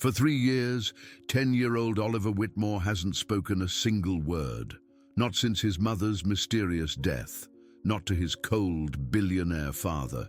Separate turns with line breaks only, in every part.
For 3 years, 10-year-old Oliver Whitmore hasn't spoken a single word. Not since his mother's mysterious death. Not to his cold, billionaire father.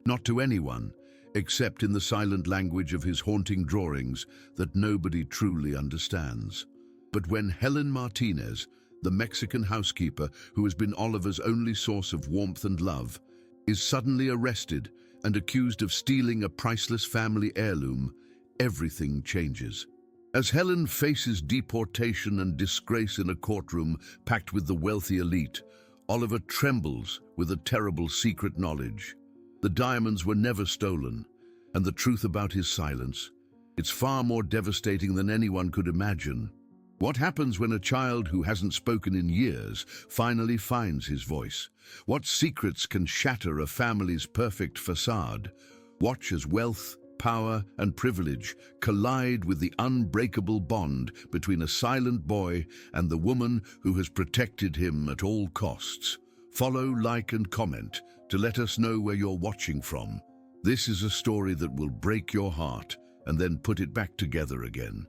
Not to anyone, except in the silent language of his haunting drawings that nobody truly understands. But when Helen Martinez, the Mexican housekeeper who has been Oliver's only source of warmth and love, is suddenly arrested and accused of stealing a priceless family heirloom, everything changes. As Helen faces deportation and disgrace in a courtroom packed with the wealthy elite, Oliver trembles with a terrible secret knowledge. The diamonds were never stolen, and the truth about his silence, it's far more devastating than anyone could imagine. What happens when a child who hasn't spoken in years finally finds his voice? What secrets can shatter a family's perfect facade? Watch as wealth, power, and privilege collide with the unbreakable bond between a silent boy and the woman who has protected him at all costs. Follow, like, and comment to let us know where you're watching from. This is a story that will break your heart and then put it back together again.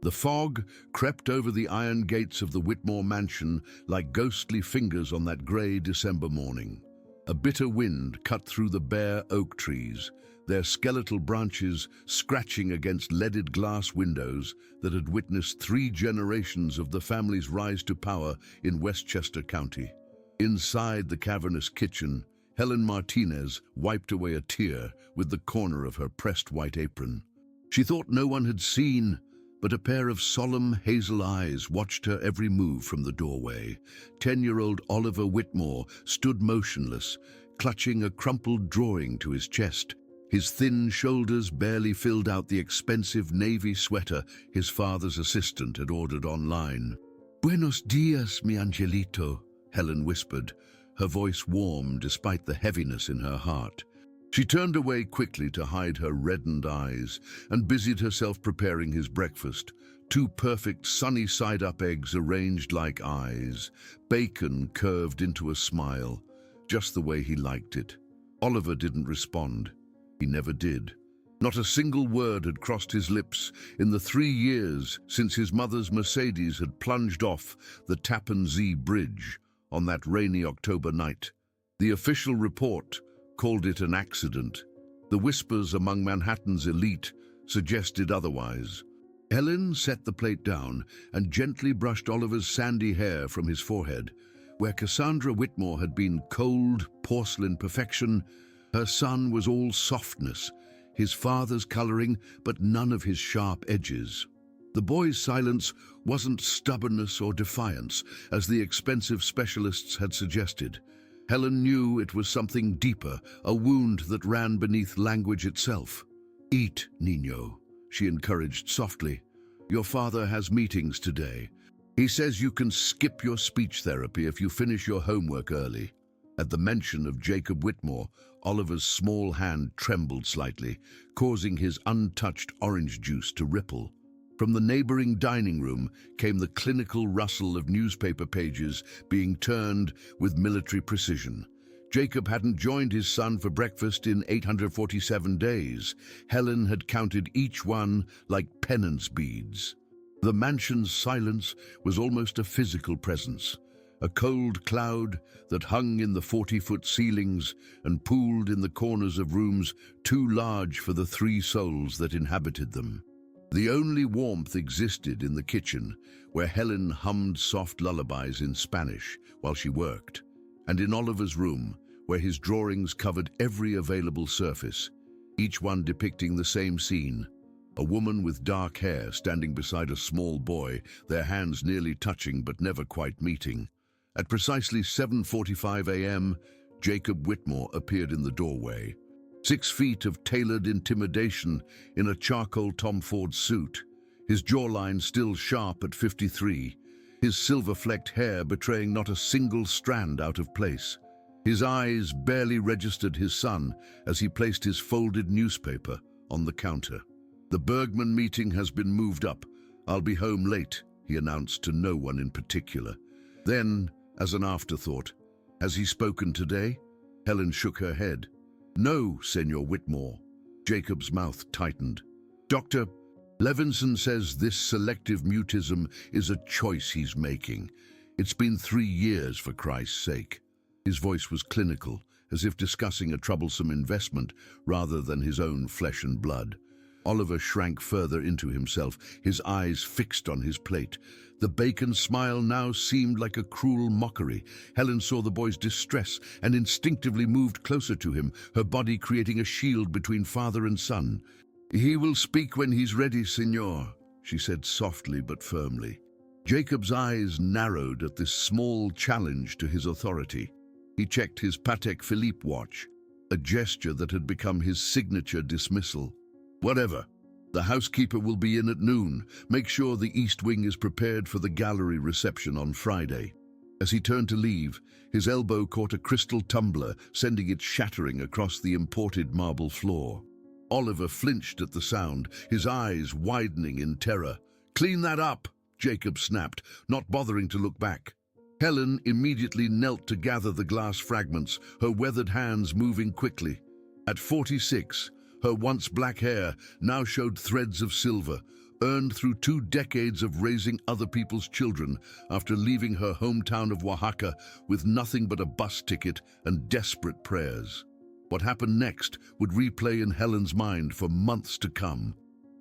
The fog crept over the iron gates of the Whitmore mansion like ghostly fingers on that grey December morning. A bitter wind cut through the bare oak trees, their skeletal branches scratching against leaded glass windows that had witnessed 3 generations of the family's rise to power in Westchester County. Inside the cavernous kitchen, Helen Martinez wiped away a tear with the corner of her pressed white apron. She thought no one had seen, but a pair of solemn hazel eyes watched her every move from the doorway. 10-year-old Oliver Whitmore stood motionless, clutching a crumpled drawing to his chest. His thin shoulders barely filled out the expensive navy sweater his father's assistant had ordered online. "Buenos dias, mi angelito," Helen whispered, her voice warm despite the heaviness in her heart. She turned away quickly to hide her reddened eyes and busied herself preparing his breakfast. 2 perfect sunny side-up eggs arranged like eyes, bacon curved into a smile, just the way he liked it. Oliver didn't respond. He never did. Not a single word had crossed his lips in the 3 years since his mother's Mercedes had plunged off the Tappan Zee Bridge on that rainy October night. The official report called it an accident. The whispers among Manhattan's elite suggested otherwise. Helen set the plate down and gently brushed Oliver's sandy hair from his forehead. Where Cassandra Whitmore had been cold, porcelain perfection, her son was all softness, his father's coloring, but none of his sharp edges. The boy's silence wasn't stubbornness or defiance, as the expensive specialists had suggested. Helen knew it was something deeper, a wound that ran beneath language itself. "Eat, Niño," she encouraged softly. "Your father has meetings today. He says you can skip your speech therapy if you finish your homework early." At the mention of Jacob Whitmore, Oliver's small hand trembled slightly, causing his untouched orange juice to ripple. From the neighboring dining room came the clinical rustle of newspaper pages being turned with military precision. Jacob hadn't joined his son for breakfast in 847 days. Helen had counted each one like penance beads. The mansion's silence was almost a physical presence, a cold cloud that hung in the 40-foot ceilings and pooled in the corners of rooms too large for the 3 souls that inhabited them. The only warmth existed in the kitchen, where Helen hummed soft lullabies in Spanish while she worked, and in Oliver's room, where his drawings covered every available surface, each one depicting the same scene: a woman with dark hair standing beside a small boy, their hands nearly touching but never quite meeting. At precisely 7:45 a.m., Jacob Whitmore appeared in the doorway. 6 feet of tailored intimidation in a charcoal Tom Ford suit, his jawline still sharp at 53, his silver-flecked hair betraying not a single strand out of place. His eyes barely registered his son as he placed his folded newspaper on the counter. "The Bergman meeting has been moved up. I'll be home late," he announced to no one in particular. Then, as an afterthought, "Has he spoken today?" Helen shook her head. "No, Senor Whitmore." Jacob's mouth tightened. "Doctor, Levinson says this selective mutism is a choice he's making. It's been 3 years, for Christ's sake. His voice was clinical, as if discussing a troublesome investment rather than his own flesh and blood. Oliver shrank further into himself, his eyes fixed on his plate. The bacon smile now seemed like a cruel mockery. Helen saw the boy's distress and instinctively moved closer to him, her body creating a shield between father and son. "He will speak when he's ready, Signor," she said softly but firmly. Jacob's eyes narrowed at this small challenge to his authority. He checked his Patek Philippe watch, a gesture that had become his signature dismissal. "Whatever. The housekeeper will be in at noon. Make sure the East Wing is prepared for the gallery reception on Friday." As he turned to leave, his elbow caught a crystal tumbler, sending it shattering across the imported marble floor. Oliver flinched at the sound, his eyes widening in terror. "Clean that up," Jacob snapped, not bothering to look back. Helen immediately knelt to gather the glass fragments, her weathered hands moving quickly. At 46, her once black hair now showed threads of silver, earned through 2 decades of raising other people's children after leaving her hometown of Oaxaca with nothing but a bus ticket and desperate prayers. What happened next would replay in Helen's mind for months to come.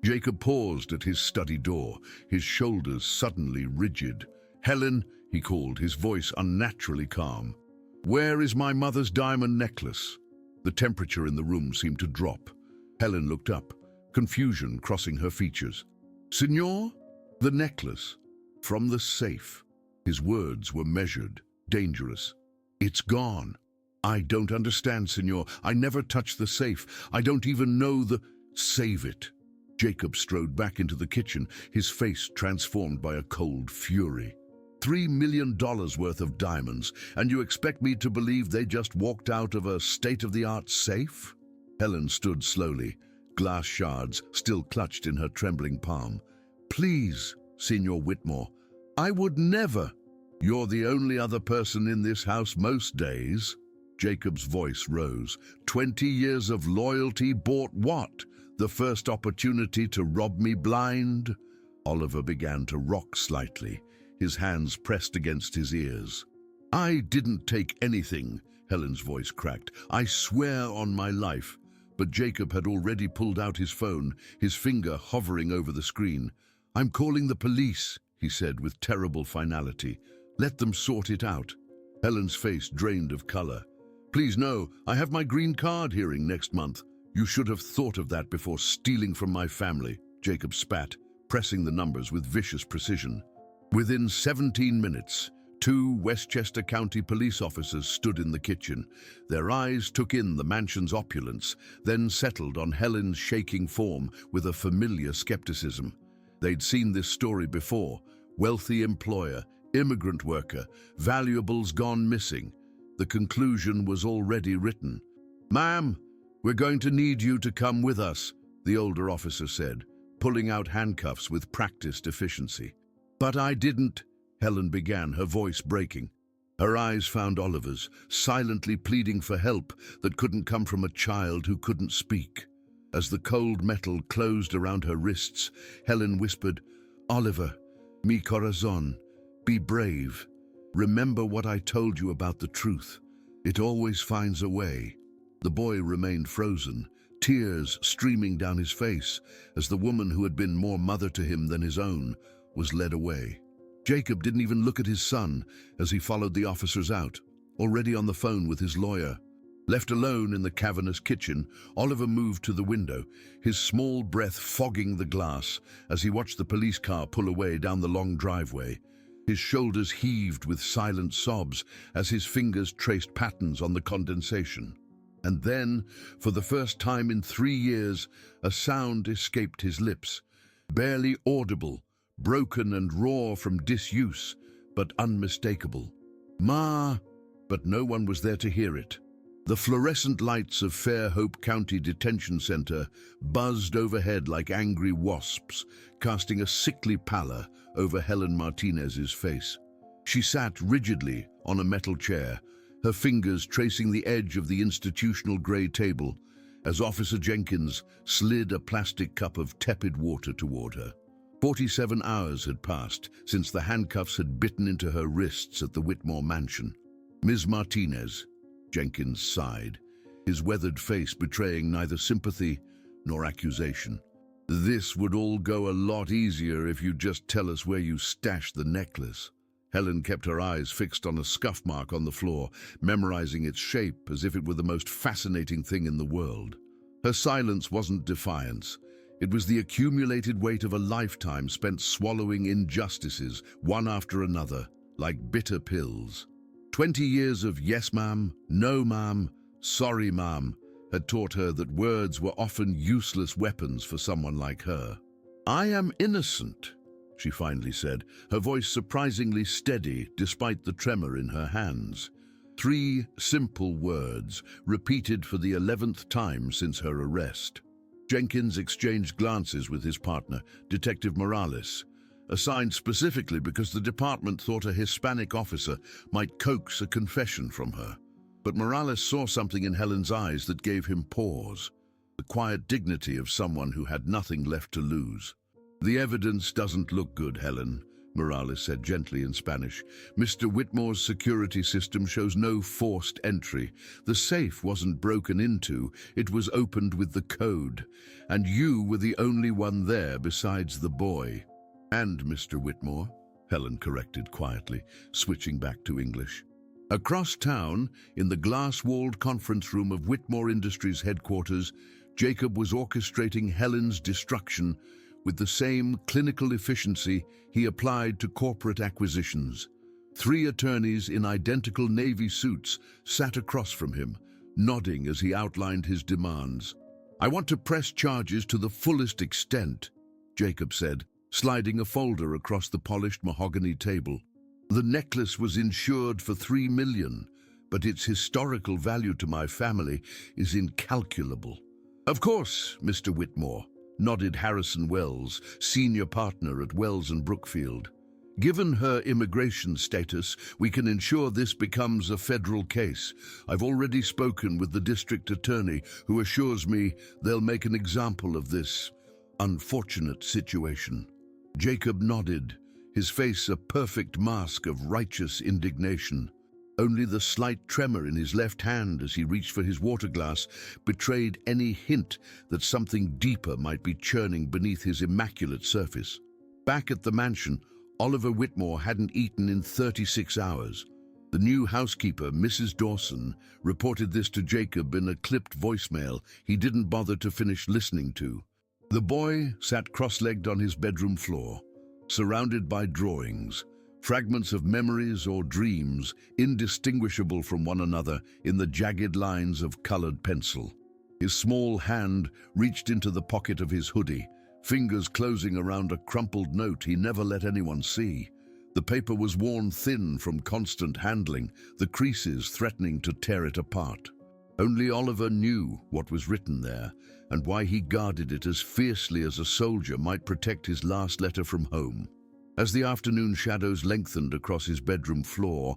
Jacob paused at his study door, his shoulders suddenly rigid. "Helen," he called, his voice unnaturally calm. "Where is my mother's diamond necklace?" The temperature in the room seemed to drop. Helen looked up, confusion crossing her features. "Signor? The necklace? From the safe." His words were measured, dangerous. "It's gone." "I don't understand, Signor. I never touched the safe. I don't even know the—" "Save it." Jacob strode back into the kitchen, his face transformed by a cold fury. $3 million worth of diamonds, and you expect me to believe they just walked out of a state-of-the-art safe? Helen stood slowly, glass shards still clutched in her trembling palm. "Please, Signor Whitmore, I would never." "You're the only other person in this house most days." Jacob's voice rose. 20 years of loyalty bought what? The first opportunity to rob me blind? Oliver began to rock slightly, his hands pressed against his ears. "I didn't take anything," Helen's voice cracked. "I swear on my life." But Jacob had already pulled out his phone, his finger hovering over the screen. "I'm calling the police," he said with terrible finality. "Let them sort it out." Helen's face drained of color. "Please no, I have my green card hearing next month. You should have thought of that before stealing from my family," Jacob spat, pressing the numbers with vicious precision. Within 17 minutes, 2 Westchester County police officers stood in the kitchen. Their eyes took in the mansion's opulence, then settled on Helen's shaking form with a familiar skepticism. They'd seen this story before: wealthy employer, immigrant worker, valuables gone missing. The conclusion was already written. "Ma'am, we're going to need you to come with us," the older officer said, pulling out handcuffs with practiced efficiency. "But I didn't," Helen began, her voice breaking. Her eyes found Oliver's, silently pleading for help that couldn't come from a child who couldn't speak. As the cold metal closed around her wrists, Helen whispered, "Oliver, mi corazón, be brave. Remember what I told you about the truth. It always finds a way." The boy remained frozen, tears streaming down his face as the woman who had been more mother to him than his own was led away. Jacob didn't even look at his son as he followed the officers out, already on the phone with his lawyer. Left alone in the cavernous kitchen, Oliver moved to the window, his small breath fogging the glass as he watched the police car pull away down the long driveway. His shoulders heaved with silent sobs as his fingers traced patterns on the condensation. And then, for the first time in 3 years, a sound escaped his lips, barely audible, broken and raw from disuse, but unmistakable. "Ma!" But no one was there to hear it. The fluorescent lights of Fairhope County Detention Center buzzed overhead like angry wasps, casting a sickly pallor over Helen Martinez's face. She sat rigidly on a metal chair, her fingers tracing the edge of the institutional gray table, as Officer Jenkins slid a plastic cup of tepid water toward her. 47 hours had passed since the handcuffs had bitten into her wrists at the Whitmore mansion. "Ms. Martinez," Jenkins sighed, his weathered face betraying neither sympathy nor accusation. "This would all go a lot easier if you'd just tell us where you stashed the necklace." Helen kept her eyes fixed on a scuff mark on the floor, memorizing its shape as if it were the most fascinating thing in the world. Her silence wasn't defiance. It was the accumulated weight of a lifetime spent swallowing injustices, one after another, like bitter pills. 20 years of yes ma'am, no ma'am, sorry ma'am, had taught her that words were often useless weapons for someone like her. "I am innocent," she finally said, her voice surprisingly steady despite the tremor in her hands. 3 simple words, repeated for the 11th time since her arrest. Jenkins exchanged glances with his partner, Detective Morales, assigned specifically because the department thought a Hispanic officer might coax a confession from her. But Morales saw something in Helen's eyes that gave him pause, the quiet dignity of someone who had nothing left to lose. "The evidence doesn't look good, Helen," Morales said gently in Spanish. "Mr. Whitmore's security system shows no forced entry. The safe wasn't broken into, it was opened with the code. And you were the only one there besides the boy." "And Mr. Whitmore," Helen corrected quietly, switching back to English. Across town, in the glass-walled conference room of Whitmore Industries headquarters, Jacob was orchestrating Helen's destruction with the same clinical efficiency he applied to corporate acquisitions. 3 attorneys in identical navy suits sat across from him, nodding as he outlined his demands. "I want to press charges to the fullest extent," Jacob said, sliding a folder across the polished mahogany table. "The necklace was insured for $3 million, but its historical value to my family is incalculable." "Of course, Mr. Whitmore," nodded Harrison Wells, senior partner at Wells and Brookfield. "Given her immigration status, we can ensure this becomes a federal case. I've already spoken with the district attorney, who assures me they'll make an example of this unfortunate situation." Jacob nodded, his face a perfect mask of righteous indignation. Only the slight tremor in his left hand as he reached for his water glass betrayed any hint that something deeper might be churning beneath his immaculate surface. Back at the mansion, Oliver Whitmore hadn't eaten in 36 hours. The new housekeeper, Mrs. Dawson, reported this to Jacob in a clipped voicemail he didn't bother to finish listening to. The boy sat cross-legged on his bedroom floor, surrounded by drawings, fragments of memories or dreams indistinguishable from one another in the jagged lines of colored pencil. His small hand reached into the pocket of his hoodie, fingers closing around a crumpled note he never let anyone see. The paper was worn thin from constant handling, the creases threatening to tear it apart. Only Oliver knew what was written there, and why he guarded it as fiercely as a soldier might protect his last letter from home. As the afternoon shadows lengthened across his bedroom floor,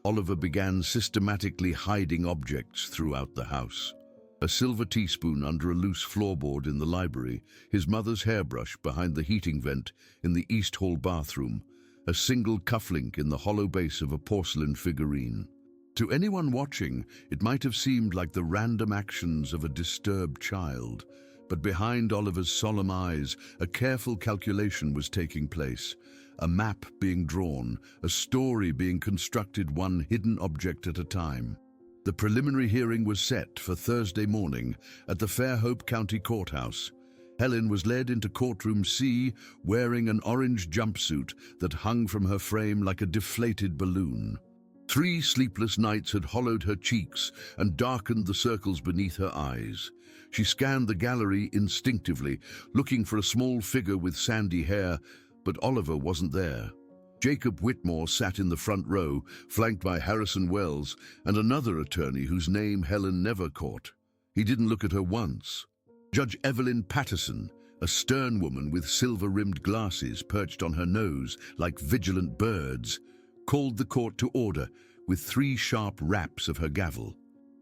Oliver began systematically hiding objects throughout the house. A silver teaspoon under a loose floorboard in the library, his mother's hairbrush behind the heating vent in the East Hall bathroom, a single cufflink in the hollow base of a porcelain figurine. To anyone watching, it might have seemed like the random actions of a disturbed child, but behind Oliver's solemn eyes, a careful calculation was taking place. A map being drawn, a story being constructed, one hidden object at a time. The preliminary hearing was set for Thursday morning at the Fairhope County Courthouse. Helen was led into courtroom C, wearing an orange jumpsuit that hung from her frame like a deflated balloon. 3 sleepless nights had hollowed her cheeks and darkened the circles beneath her eyes. She scanned the gallery instinctively, looking for a small figure with sandy hair, but Oliver wasn't there. Jacob Whitmore sat in the front row, flanked by Harrison Wells and another attorney whose name Helen never caught. He didn't look at her once. Judge Evelyn Patterson, a stern woman with silver-rimmed glasses perched on her nose like vigilant birds, called the court to order with 3 sharp raps of her gavel.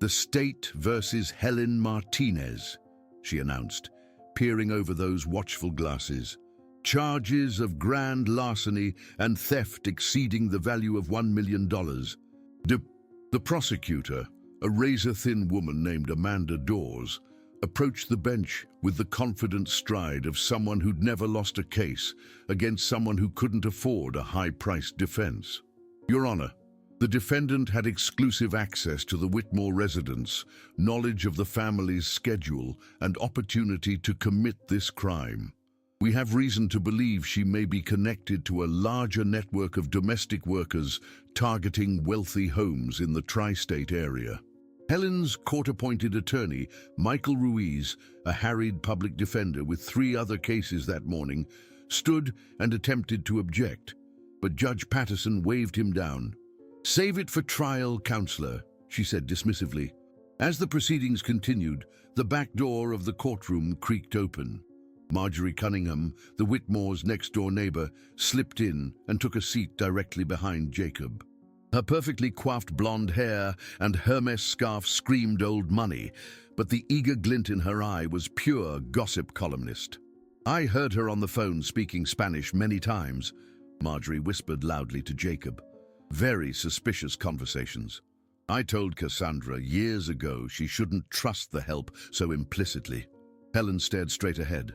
"The state versus Helen Martinez," she announced, peering over those watchful glasses. "Charges of grand larceny and theft exceeding the value of $1 million. The prosecutor, a razor-thin woman named Amanda Dawes, approached the bench with the confident stride of someone who'd never lost a case against someone who couldn't afford a high-priced defense. "Your Honor, the defendant had exclusive access to the Whitmore residence, knowledge of the family's schedule, and opportunity to commit this crime. We have reason to believe she may be connected to a larger network of domestic workers targeting wealthy homes in the tri-state area." Helen's court-appointed attorney, Michael Ruiz, a harried public defender with 3 other cases that morning, stood and attempted to object, but Judge Patterson waved him down. "Save it for trial, counselor," she said dismissively. As the proceedings continued, the back door of the courtroom creaked open. Marjorie Cunningham, the Whitmores' next-door neighbor, slipped in and took a seat directly behind Jacob. Her perfectly coiffed blonde hair and Hermes scarf screamed old money, but the eager glint in her eye was pure gossip columnist. "I heard her on the phone speaking Spanish many times," Marjorie whispered loudly to Jacob. "Very suspicious conversations. I told Cassandra years ago she shouldn't trust the help so implicitly." Helen stared straight ahead,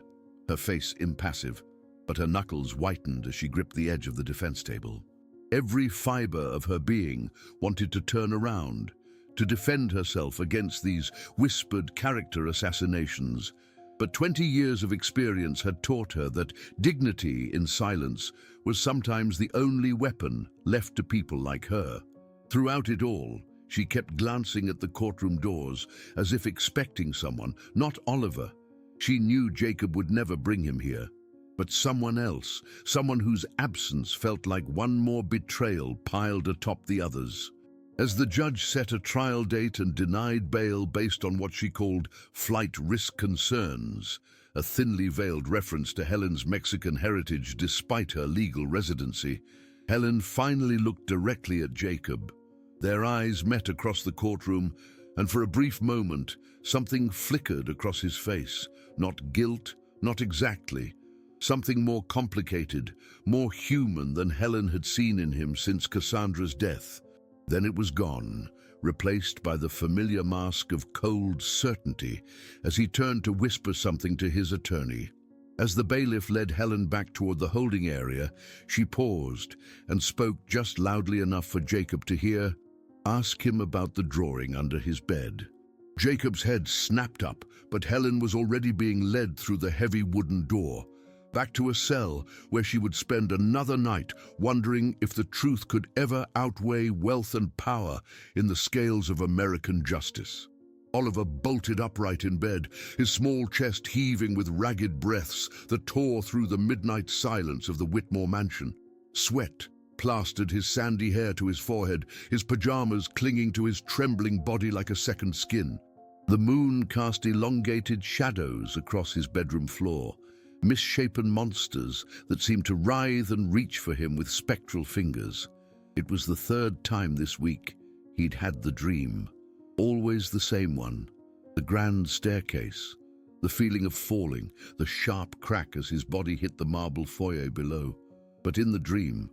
her face impassive, but her knuckles whitened as she gripped the edge of the defense table. Every fiber of her being wanted to turn around, to defend herself against these whispered character assassinations. But 20 years of experience had taught her that dignity in silence was sometimes the only weapon left to people like her. Throughout it all, she kept glancing at the courtroom doors as if expecting someone, not Oliver. She knew Jacob would never bring him here, but someone else, someone whose absence felt like one more betrayal piled atop the others. As the judge set a trial date and denied bail based on what she called flight risk concerns, a thinly veiled reference to Helen's Mexican heritage despite her legal residency, Helen finally looked directly at Jacob. Their eyes met across the courtroom, and for a brief moment, something flickered across his face. Not guilt, not exactly. Something more complicated, more human than Helen had seen in him since Cassandra's death. Then it was gone, replaced by the familiar mask of cold certainty as he turned to whisper something to his attorney. As the bailiff led Helen back toward the holding area, she paused and spoke just loudly enough for Jacob to hear. "Ask him about the drawing under his bed." Jacob's head snapped up, but Helen was already being led through the heavy wooden door, back to a cell where she would spend another night wondering if the truth could ever outweigh wealth and power in the scales of American justice. Oliver bolted upright in bed, his small chest heaving with ragged breaths that tore through the midnight silence of the Whitmore mansion. Sweat plastered his sandy hair to his forehead, his pajamas clinging to his trembling body like a second skin. The moon cast elongated shadows across his bedroom floor, misshapen monsters that seemed to writhe and reach for him with spectral fingers. It was the 3rd time this week he'd had the dream. Always the same one. The grand staircase, the feeling of falling, the sharp crack as his body hit the marble foyer below. But in the dream,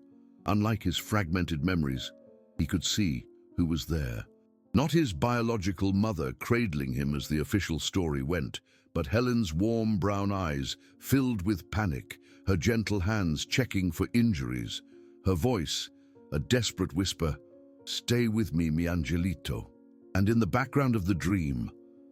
unlike his fragmented memories, he could see who was there. Not his biological mother cradling him as the official story went, but Helen's warm brown eyes filled with panic, her gentle hands checking for injuries, her voice a desperate whisper, "Stay with me, mi angelito." And in the background of the dream,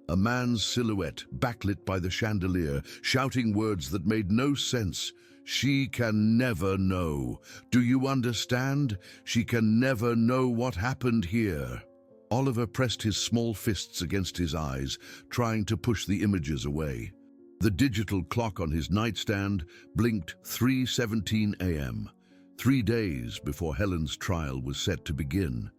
a man's silhouette backlit by the chandelier, shouting words that made no sense. "She can never know. Do you understand? She can never know what happened here." Oliver pressed his small fists against his eyes, trying to push the images away. The digital clock on his nightstand blinked 3:17 a.m., 3 days before Helen's trial was set to begin.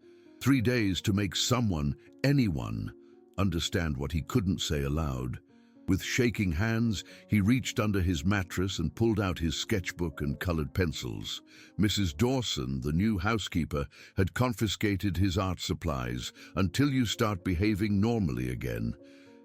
3 days to make someone, anyone, understand what he couldn't say aloud. With shaking hands, he reached under his mattress and pulled out his sketchbook and colored pencils. Mrs. Dawson, the new housekeeper, had confiscated his art supplies until you start behaving normally again,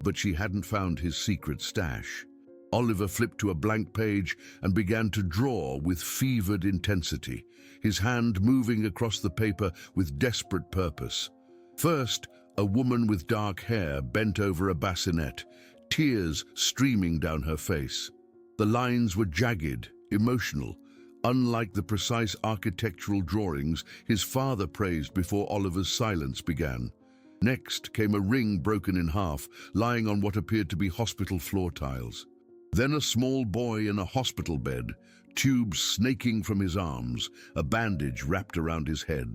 but she hadn't found his secret stash. Oliver flipped to a blank page and began to draw with fevered intensity, his hand moving across the paper with desperate purpose. First, a woman with dark hair bent over a bassinet, tears streaming down her face. The lines were jagged, emotional, unlike the precise architectural drawings his father praised before Oliver's silence began. Next came a ring broken in half, lying on what appeared to be hospital floor tiles. Then a small boy in a hospital bed, tubes snaking from his arms, a bandage wrapped around his head.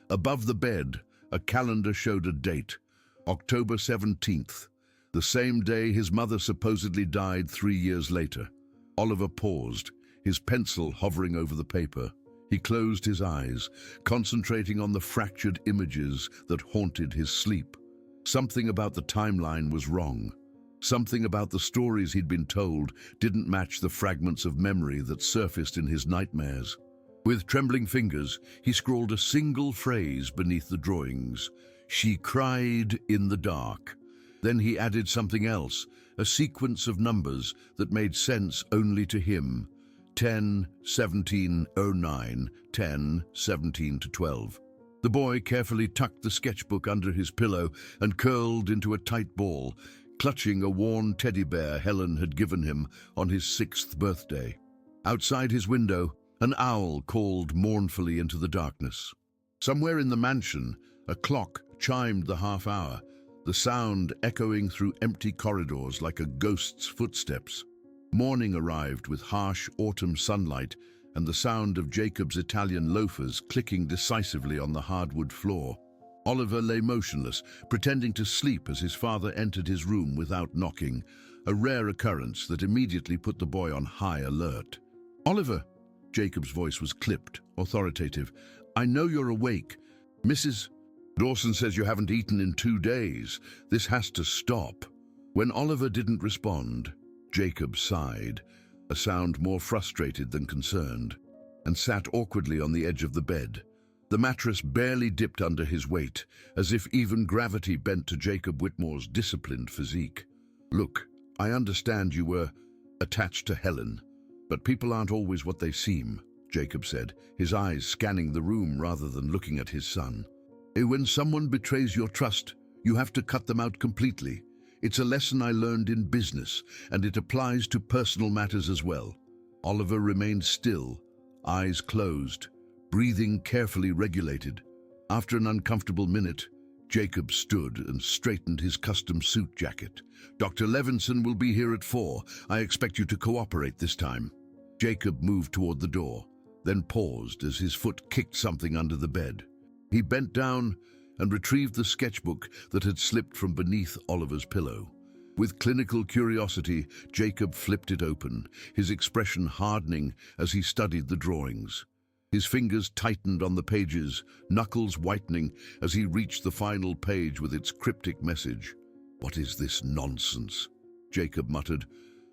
Above the bed, a calendar showed a date, October 17th, the same day his mother supposedly died 3 years later. Oliver paused, his pencil hovering over the paper. He closed his eyes, concentrating on the fractured images that haunted his sleep. Something about the timeline was wrong. Something about the stories he'd been told didn't match the fragments of memory that surfaced in his nightmares. With trembling fingers, he scrawled a single phrase beneath the drawings. She cried in the dark. Then he added something else, a sequence of numbers that made sense only to him. 10, 17, 09, 10, 17 to 12. The boy carefully tucked the sketchbook under his pillow and curled into a tight ball, clutching a worn teddy bear Helen had given him on his 6th birthday. Outside his window, an owl called mournfully into the darkness. Somewhere in the mansion, a clock chimed the half-hour, the sound echoing through empty corridors like a ghost's footsteps. Morning arrived with harsh autumn sunlight and the sound of Jacob's Italian loafers clicking decisively on the hardwood floor. Oliver lay motionless, pretending to sleep as his father entered his room without knocking, a rare occurrence that immediately put the boy on high alert. "Oliver," Jacob's voice was clipped, authoritative. "I know you're awake. Mrs. Dawson says you haven't eaten in 2 days. This has to stop." When Oliver didn't respond, Jacob sighed, a sound more frustrated than concerned, and sat awkwardly on the edge of the bed. The mattress barely dipped under his weight, as if even gravity bent to Jacob Whitmore's disciplined physique. "Look, I understand you were attached to Helen, but people aren't always what they seem," Jacob said, his eyes scanning the room rather than looking at his son. "When someone betrays your trust, you have to cut them out completely. It's a lesson I learned in business, and it applies to personal matters as well." Oliver remained still, eyes closed, breathing carefully regulated. After an uncomfortable minute, Jacob stood and straightened his custom suit jacket. "Dr. Levinson will be here at 4. I expect you to cooperate this time." Jacob moved toward the door, then paused as his foot kicked something under the bed. He bent down and retrieved the sketchbook that had slipped from beneath Oliver's pillow. With clinical curiosity, Jacob flipped it open, his expression hardening as he studied the drawings. His fingers tightened on the pages, knuckles whitening as he reached the final page with its cryptic message. "What is this nonsense?" Jacob muttered,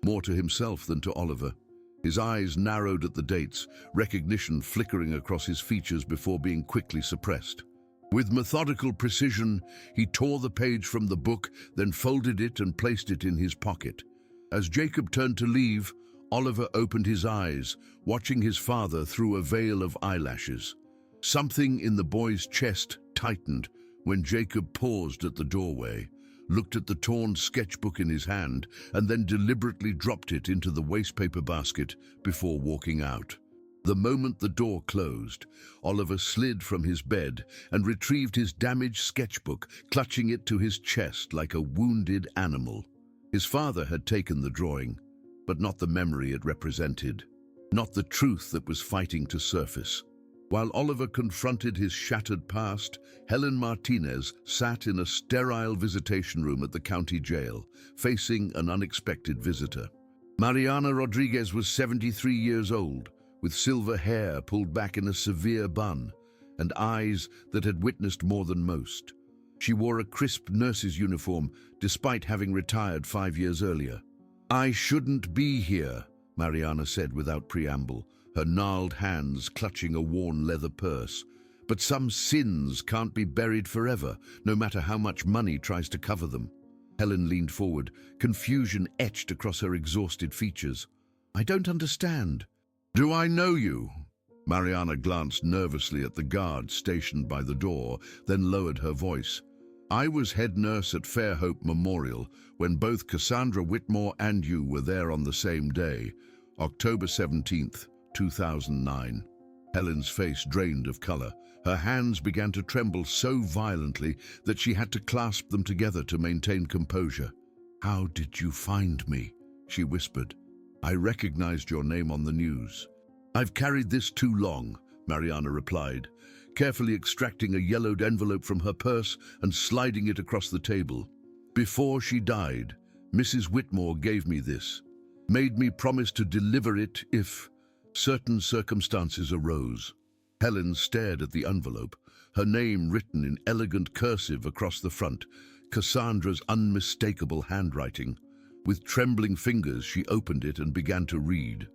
more to himself than to Oliver. His eyes narrowed at the dates, recognition flickering across his features before being quickly suppressed. With methodical precision, he tore the page from the book, then folded it and placed it in his pocket. As Jacob turned to leave, Oliver opened his eyes, watching his father through a veil of eyelashes. Something in the boy's chest tightened when Jacob paused at the doorway, looked at the torn sketchbook in his hand, and then deliberately dropped it into the wastepaper basket before walking out. The moment the door closed, Oliver slid from his bed and retrieved his damaged sketchbook, clutching it to his chest like a wounded animal. His father had taken the drawing, but not the memory it represented, not the truth that was fighting to surface. While Oliver confronted his shattered past, Helen Martinez sat in a sterile visitation room at the county jail, facing an unexpected visitor. Mariana Rodriguez was 73 years old, with silver hair pulled back in a severe bun, and eyes that had witnessed more than most. She wore a crisp nurse's uniform, despite having retired 5 years earlier. "I shouldn't be here," Mariana said without preamble, her gnarled hands clutching a worn leather purse. "But some sins can't be buried forever, no matter how much money tries to cover them." Helen leaned forward, confusion etched across her exhausted features. "I don't understand." "Do I know you?" Mariana glanced nervously at the guard stationed by the door, then lowered her voice. "I was head nurse at Fairhope Memorial when both Cassandra Whitmore and you were there on the same day, October 17th, 2009. Helen's face drained of color. Her hands began to tremble so violently that she had to clasp them together to maintain composure. "How did you find me?" she whispered. "I recognized your name on the news." "I've carried this too long," Mariana replied, carefully extracting a yellowed envelope from her purse and sliding it across the table. "Before she died, Mrs. Whitmore gave me this, made me promise to deliver it if certain circumstances arose." Helen stared at the envelope, her name written in elegant cursive across the front, Cassandra's unmistakable handwriting. With trembling fingers, she opened it and began to read.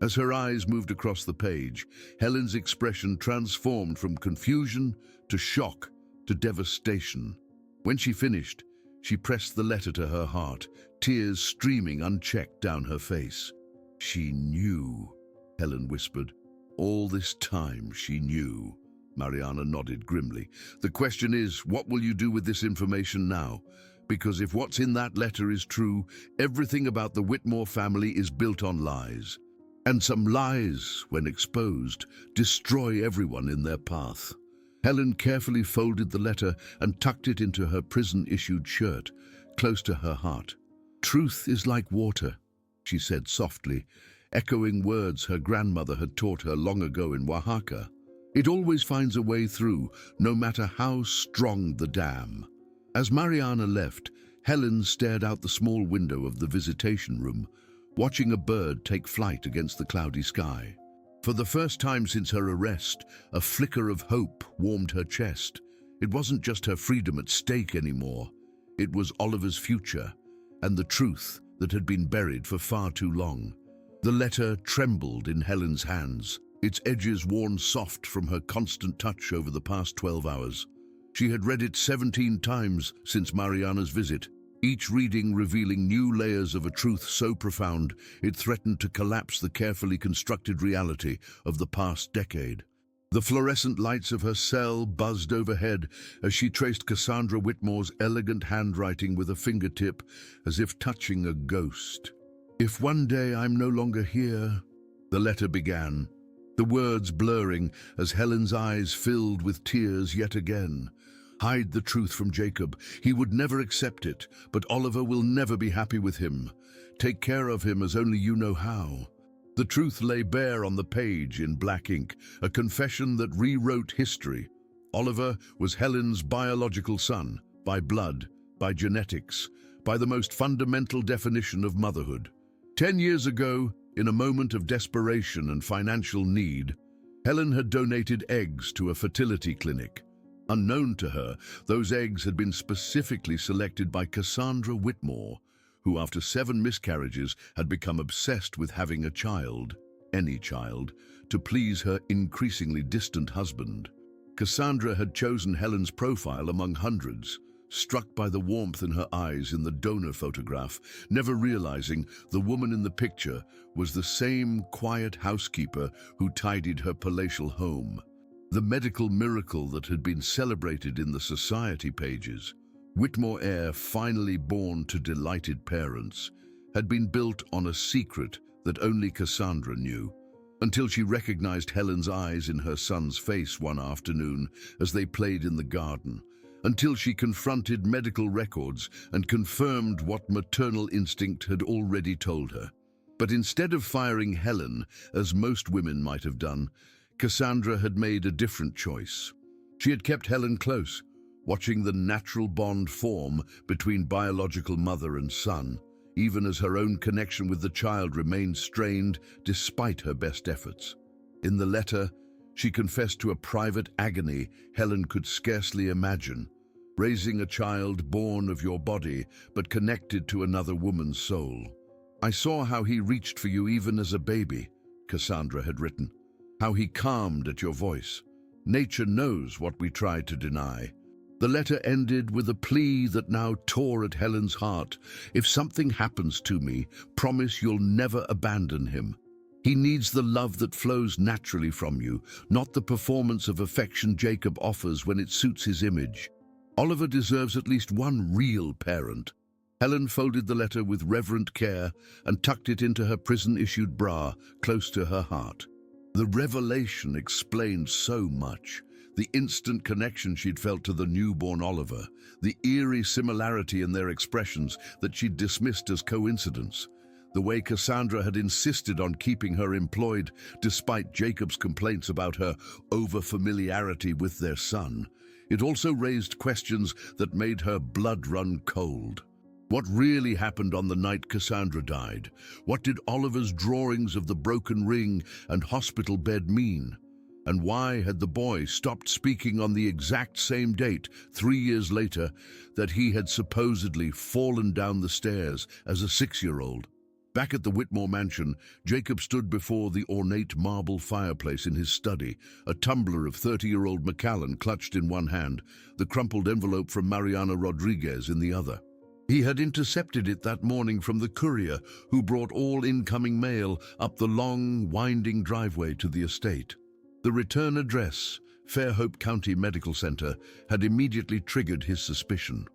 As her eyes moved across the page, Helen's expression transformed from confusion to shock to devastation. When she finished, she pressed the letter to her heart, tears streaming unchecked down her face. "She knew," Helen whispered. "All this time she knew." Mariana nodded grimly. "The question is, what will you do with this information now? Because if what's in that letter is true, everything about the Whitmore family is built on lies. And some lies, when exposed, destroy everyone in their path." Helen carefully folded the letter and tucked it into her prison-issued shirt, close to her heart. "Truth is like water," she said softly, echoing words her grandmother had taught her long ago in Oaxaca. "It always finds a way through, no matter how strong the dam." As Mariana left, Helen stared out the small window of the visitation room, watching a bird take flight against the cloudy sky. For the first time since her arrest, a flicker of hope warmed her chest. It wasn't just her freedom at stake anymore. It was Oliver's future, and the truth that had been buried for far too long. The letter trembled in Helen's hands, its edges worn soft from her constant touch over the past 12 hours. She had read it 17 times since Mariana's visit, each reading revealing new layers of a truth so profound it threatened to collapse the carefully constructed reality of the past decade. The fluorescent lights of her cell buzzed overhead as she traced Cassandra Whitmore's elegant handwriting with a fingertip, as if touching a ghost. "If one day I'm no longer here," the letter began, the words blurring as Helen's eyes filled with tears yet again. "Hide the truth from Jacob. He would never accept it, but Oliver will never be happy with him. Take care of him as only you know how." The truth lay bare on the page in black ink, a confession that rewrote history. Oliver was Helen's biological son, by blood, by genetics, by the most fundamental definition of motherhood. 10 years ago, in a moment of desperation and financial need, Helen had donated eggs to a fertility clinic. Unknown to her, those eggs had been specifically selected by Cassandra Whitmore, who after 7 miscarriages had become obsessed with having a child, any child, to please her increasingly distant husband. Cassandra had chosen Helen's profile among hundreds, struck by the warmth in her eyes in the donor photograph, never realizing the woman in the picture was the same quiet housekeeper who tidied her palatial home. The medical miracle that had been celebrated in the society pages, Whitmore heir finally born to delighted parents, had been built on a secret that only Cassandra knew, until she recognized Helen's eyes in her son's face one afternoon as they played in the garden, until she confronted medical records and confirmed what maternal instinct had already told her. But instead of firing Helen, as most women might have done, Cassandra had made a different choice. She had kept Helen close, watching the natural bond form between biological mother and son, even as her own connection with the child remained strained despite her best efforts. In the letter, she confessed to a private agony Helen could scarcely imagine, raising a child born of your body but connected to another woman's soul. I saw how he reached for you even as a baby, Cassandra had written. How he calmed at your voice. Nature knows what we try to deny. The letter ended with a plea that now tore at Helen's heart. If something happens to me, promise you'll never abandon him. He needs the love that flows naturally from you, not the performance of affection Jacob offers when it suits his image. Oliver deserves at least one real parent. Helen folded the letter with reverent care and tucked it into her prison-issued bra, close to her heart. The revelation explained so much. The instant connection she'd felt to the newborn Oliver, the eerie similarity in their expressions that she'd dismissed as coincidence, the way Cassandra had insisted on keeping her employed despite Jacob's complaints about her over-familiarity with their son. It also raised questions that made her blood run cold. What really happened on the night Cassandra died? What did Oliver's drawings of the broken ring and hospital bed mean? And why had the boy stopped speaking on the exact same date, 3 years later, that he had supposedly fallen down the stairs as a 6-year-old? Back at the Whitmore mansion, Jacob stood before the ornate marble fireplace in his study, a tumbler of 30-year-old Macallan clutched in one hand, the crumpled envelope from Mariana Rodriguez in the other. He had intercepted it that morning from the courier who brought all incoming mail up the long, winding driveway to the estate. The return address, Fairhope County Medical Center, had immediately triggered his suspicion.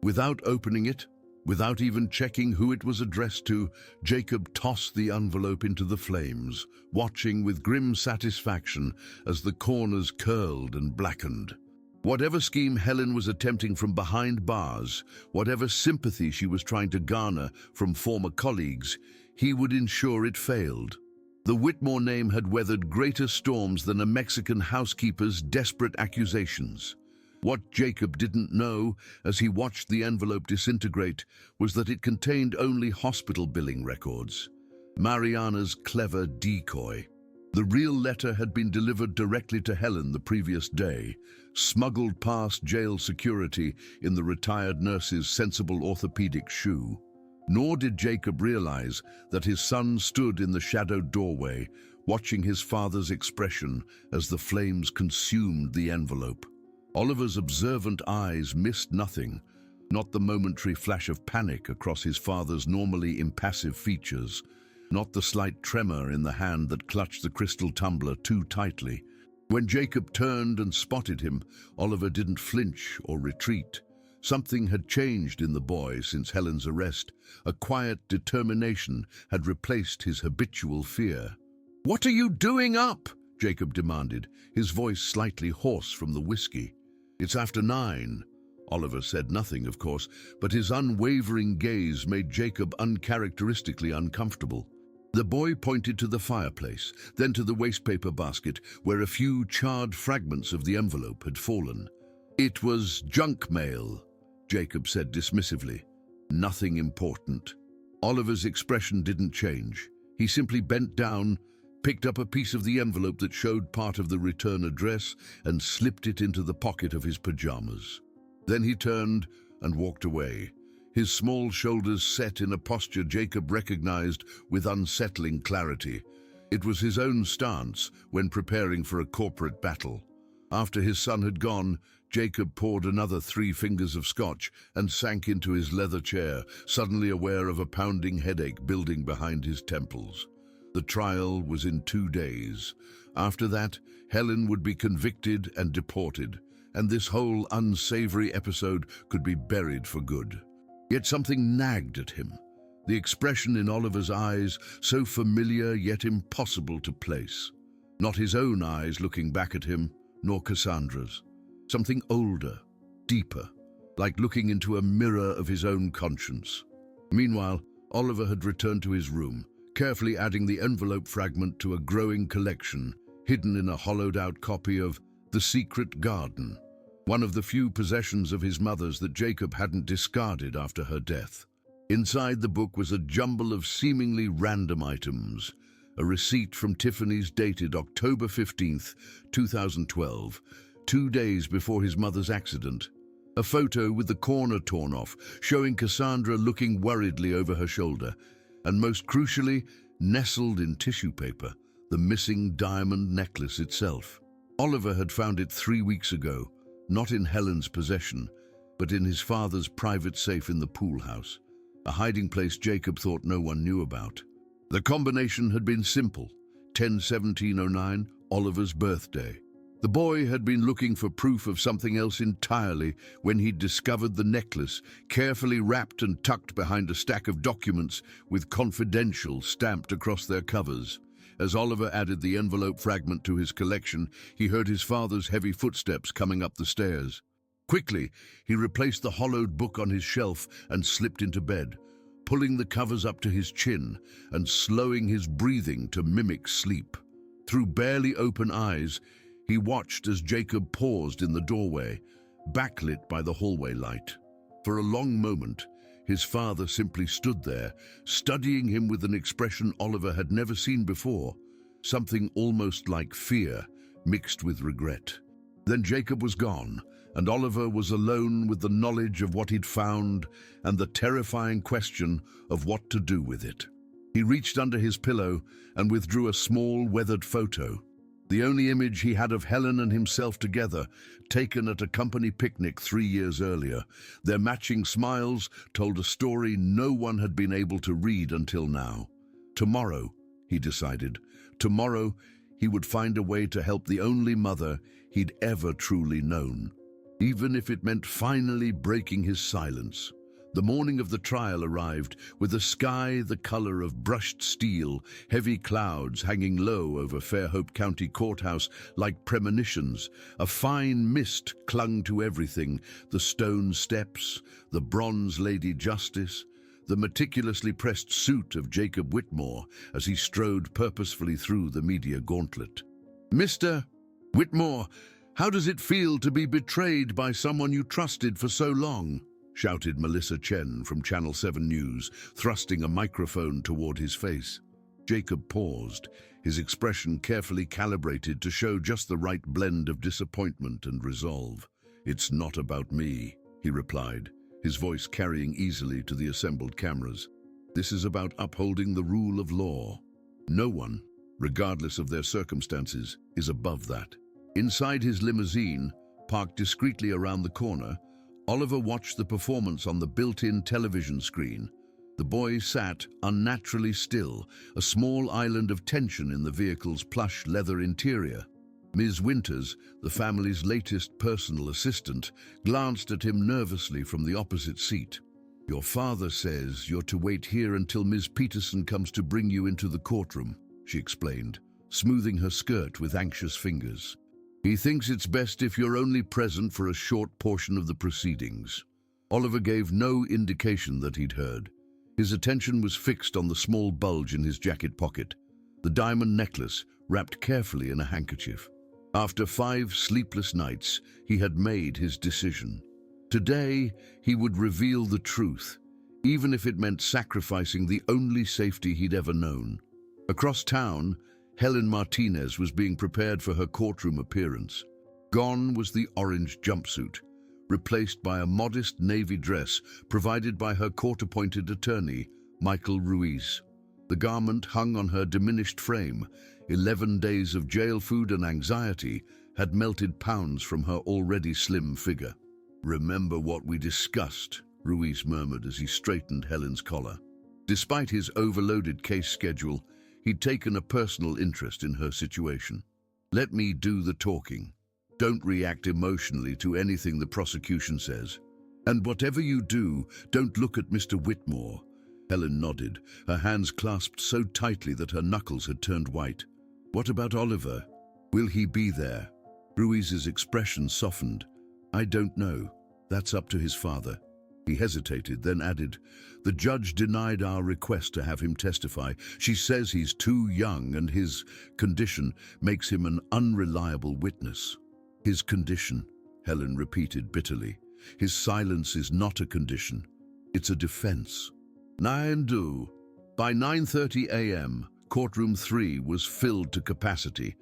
Without opening it, without even checking who it was addressed to, Jacob tossed the envelope into the flames, watching with grim satisfaction as the corners curled and blackened. Whatever scheme Helen was attempting from behind bars, whatever sympathy she was trying to garner from former colleagues, he would ensure it failed. The Whitmore name had weathered greater storms than a Mexican housekeeper's desperate accusations. What Jacob didn't know, as he watched the envelope disintegrate, was that it contained only hospital billing records. Mariana's clever decoy. The real letter had been delivered directly to Helen the previous day, smuggled past jail security in the retired nurse's sensible orthopedic shoe. Nor did Jacob realize that his son stood in the shadowed doorway, watching his father's expression as the flames consumed the envelope. Oliver's observant eyes missed nothing, not the momentary flash of panic across his father's normally impassive features, not the slight tremor in the hand that clutched the crystal tumbler too tightly. When Jacob turned and spotted him, Oliver didn't flinch or retreat. Something had changed in the boy since Helen's arrest. A quiet determination had replaced his habitual fear. "What are you doing up?" Jacob demanded, his voice slightly hoarse from the whiskey. "It's after 9. Oliver said nothing, of course, but his unwavering gaze made Jacob uncharacteristically uncomfortable. The boy pointed to the fireplace, then to the wastepaper basket where a few charred fragments of the envelope had fallen. "It was junk mail," Jacob said dismissively. "Nothing important." Oliver's expression didn't change. He simply bent down, picked up a piece of the envelope that showed part of the return address, and slipped it into the pocket of his pajamas. Then he turned and walked away, his small shoulders set in a posture Jacob recognized with unsettling clarity. It was his own stance when preparing for a corporate battle. After his son had gone, Jacob poured another 3 fingers of scotch and sank into his leather chair, suddenly aware of a pounding headache building behind his temples. The trial was in 2 days. After that, Helen would be convicted and deported, and this whole unsavory episode could be buried for good. Yet something nagged at him. The expression in Oliver's eyes, so familiar yet impossible to place. Not his own eyes looking back at him, nor Cassandra's. Something older, deeper, like looking into a mirror of his own conscience. Meanwhile, Oliver had returned to his room, carefully adding the envelope fragment to a growing collection, hidden in a hollowed-out copy of The Secret Garden, one of the few possessions of his mother's that Jacob hadn't discarded after her death. Inside the book was a jumble of seemingly random items, a receipt from Tiffany's dated October 15th, 2012, 2 days before his mother's accident, a photo with the corner torn off, showing Cassandra looking worriedly over her shoulder, And most crucially, nestled in tissue paper, the missing diamond necklace itself. Oliver had found it 3 weeks ago, not in Helen's possession, but in his father's private safe in the pool house, a hiding place Jacob thought no one knew about. The combination had been simple: 10/17/09, Oliver's birthday. The boy had been looking for proof of something else entirely when he'd discovered the necklace, carefully wrapped and tucked behind a stack of documents with "confidential" stamped across their covers. As Oliver added the envelope fragment to his collection, he heard his father's heavy footsteps coming up the stairs. Quickly, he replaced the hollowed book on his shelf and slipped into bed, pulling the covers up to his chin and slowing his breathing to mimic sleep. Through barely open eyes, he watched as Jacob paused in the doorway, backlit by the hallway light. For a long moment, his father simply stood there, studying him with an expression Oliver had never seen before, something almost like fear mixed with regret. Then Jacob was gone, and Oliver was alone with the knowledge of what he'd found and the terrifying question of what to do with it. He reached under his pillow and withdrew a small, weathered photo, the only image he had of Helen and himself together, taken at a company picnic 3 years earlier. Their matching smiles told a story no one had been able to read until now. Tomorrow, he decided, tomorrow he would find a way to help the only mother he'd ever truly known, even if it meant finally breaking his silence. The morning of the trial arrived, with a sky the color of brushed steel, heavy clouds hanging low over Fairhope County Courthouse like premonitions. A fine mist clung to everything: the stone steps, the bronze Lady Justice, the meticulously pressed suit of Jacob Whitmore as he strode purposefully through the media gauntlet. "Mr. Whitmore, how does it feel to be betrayed by someone you trusted for so long?" shouted Melissa Chen from Channel 7 News, thrusting a microphone toward his face. Jacob paused, his expression carefully calibrated to show just the right blend of disappointment and resolve. "It's not about me," he replied, his voice carrying easily to the assembled cameras. "This is about upholding the rule of law. No one, regardless of their circumstances, is above that." Inside his limousine, parked discreetly around the corner, Oliver watched the performance on the built-in television screen. The boy sat unnaturally still, a small island of tension in the vehicle's plush leather interior. Ms. Winters, the family's latest personal assistant, glanced at him nervously from the opposite seat. "Your father says you're to wait here until Ms. Peterson comes to bring you into the courtroom," she explained, smoothing her skirt with anxious fingers. "He thinks it's best if you're only present for a short portion of the proceedings." Oliver gave no indication that he'd heard. His attention was fixed on the small bulge in his jacket pocket, the diamond necklace wrapped carefully in a handkerchief. After 5 sleepless nights, he had made his decision. Today, he would reveal the truth, even if it meant sacrificing the only safety he'd ever known. Across town, Helen Martinez was being prepared for her courtroom appearance. Gone was the orange jumpsuit, replaced by a modest navy dress provided by her court-appointed attorney, Michael Ruiz. The garment hung on her diminished frame. 11 days of jail food and anxiety had melted pounds from her already slim figure. "Remember what we discussed," Ruiz murmured as he straightened Helen's collar. Despite his overloaded case schedule, he'd taken a personal interest in her situation. "Let me do the talking. Don't react emotionally to anything the prosecution says. And whatever you do, don't look at Mr. Whitmore." Helen nodded, her hands clasped so tightly that her knuckles had turned white. "What about Oliver? Will he be there?" Ruiz's expression softened. "I don't know. That's up to his father." He hesitated, then added, "The judge denied our request to have him testify. She says he's too young and his condition makes him an unreliable witness." "His condition," Helen repeated bitterly. "His silence is not a condition. It's a defense." By 9:30 a.m., courtroom 3 was filled to capacity.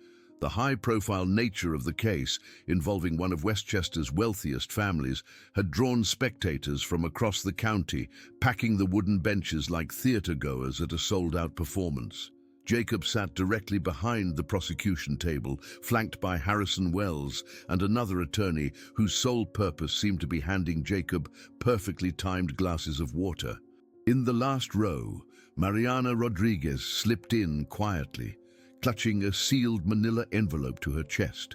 The high-profile nature of the case, involving one of Westchester's wealthiest families, had drawn spectators from across the county, packing the wooden benches like theater-goers at a sold-out performance. Jacob sat directly behind the prosecution table, flanked by Harrison Wells and another attorney whose sole purpose seemed to be handing Jacob perfectly timed glasses of water. In the last row, Mariana Rodriguez slipped in quietly, clutching a sealed manila envelope to her chest.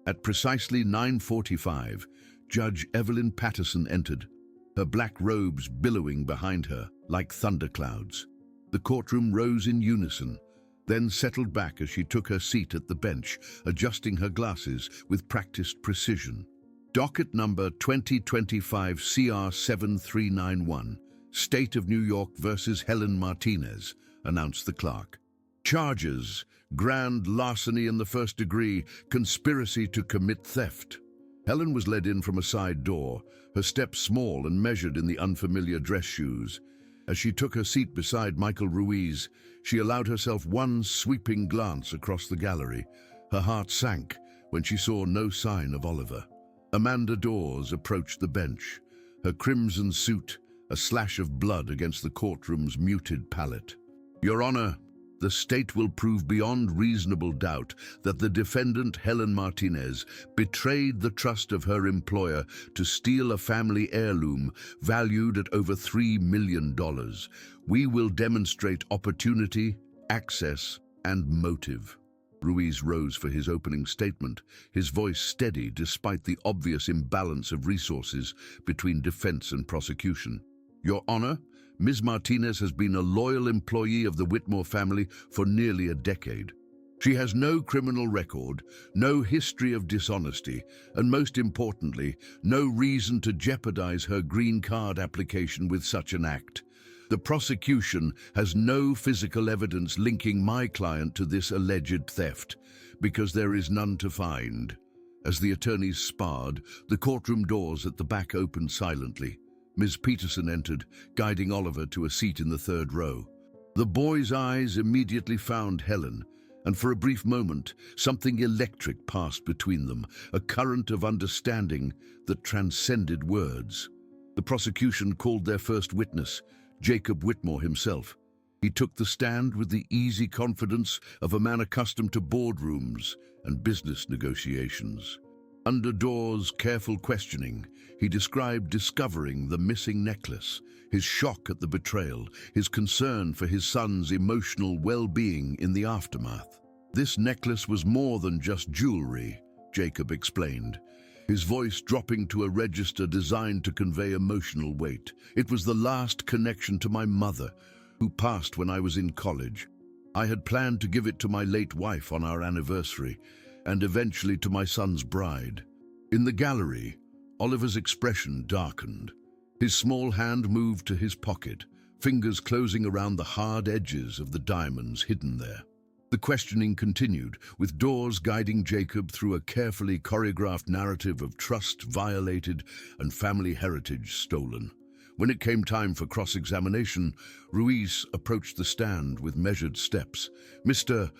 At precisely 9:45, Judge Evelyn Patterson entered, her black robes billowing behind her like thunderclouds. The courtroom rose in unison, then settled back as she took her seat at the bench, adjusting her glasses with practiced precision. Docket number 2025 CR 7391, State of New York versus Helen Martinez, announced the clerk. Charges: grand larceny in the first degree, conspiracy to commit theft. Helen was led in from a side door, her steps small and measured in the unfamiliar dress shoes. As she took her seat beside Michael Ruiz, she allowed herself one sweeping glance across the gallery. Her heart sank when she saw no sign of Oliver. Amanda Dawes approached the bench, her crimson suit a slash of blood against the courtroom's muted palette. Your Honor, the state will prove beyond reasonable doubt that the defendant, Helen Martinez, betrayed the trust of her employer to steal a family heirloom valued at over $3 million. We will demonstrate opportunity, access, and motive. Ruiz rose for his opening statement, his voice steady despite the obvious imbalance of resources between defense and prosecution. Your Honor, Ms. Martinez has been a loyal employee of the Whitmore family for nearly a decade. She has no criminal record, no history of dishonesty, and most importantly, no reason to jeopardize her green card application with such an act. The prosecution has no physical evidence linking my client to this alleged theft, because there is none to find. As the attorneys sparred, the courtroom doors at the back opened silently. Ms. Peterson entered, guiding Oliver to a seat in the third row. The boy's eyes immediately found Helen, and for a brief moment, something electric passed between them, a current of understanding that transcended words. The prosecution called their first witness, Jacob Whitmore himself. He took the stand with the easy confidence of a man accustomed to boardrooms and business negotiations. Under Dawes' careful questioning, he described discovering the missing necklace, his shock at the betrayal, his concern for his son's emotional well-being in the aftermath. This necklace was more than just jewelry, Jacob explained, his voice dropping to a register designed to convey emotional weight. It was the last connection to my mother, who passed when I was in college. I had planned to give it to my late wife on our anniversary, and eventually to my son's bride. In the gallery, Oliver's expression darkened. His small hand moved to his pocket, fingers closing around the hard edges of the diamonds hidden there. The questioning continued, with Dawes guiding Jacob through a carefully choreographed narrative of trust violated and family heritage stolen. When it came time for cross-examination, Ruiz approached the stand with measured steps. Mr.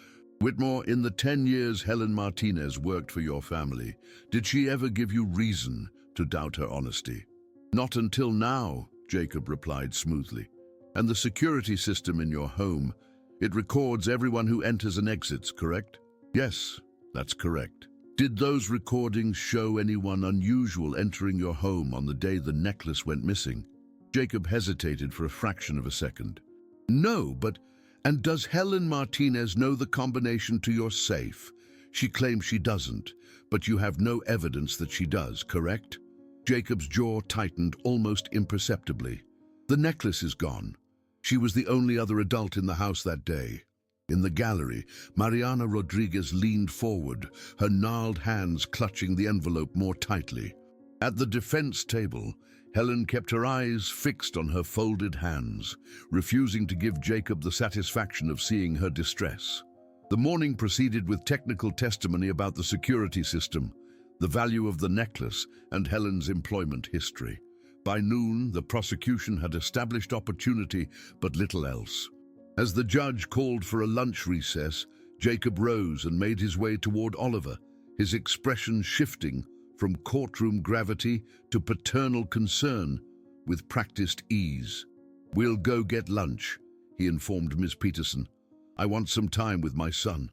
Whitmore, in the 10 years Helen Martinez worked for your family, did she ever give you reason to doubt her honesty? Not until now, Jacob replied smoothly. And the security system in your home, it records everyone who enters and exits, correct? Yes, that's correct. Did those recordings show anyone unusual entering your home on the day the necklace went missing? Jacob hesitated for a fraction of a second. No, but... And does Helen Martinez know the combination to your safe? She claims she doesn't, but you have no evidence that she does, correct? Jacob's jaw tightened almost imperceptibly. The necklace is gone. She was the only other adult in the house that day. In the gallery, Mariana Rodriguez leaned forward, her gnarled hands clutching the envelope more tightly. At the defense table, Helen kept her eyes fixed on her folded hands, refusing to give Jacob the satisfaction of seeing her distress. The morning proceeded with technical testimony about the security system, the value of the necklace, and Helen's employment history. By noon, the prosecution had established opportunity, but little else. As the judge called for a lunch recess, Jacob rose and made his way toward Oliver, his expression shifting from courtroom gravity to paternal concern with practiced ease. "We'll go get lunch," he informed Miss Peterson. "I want some time with my son."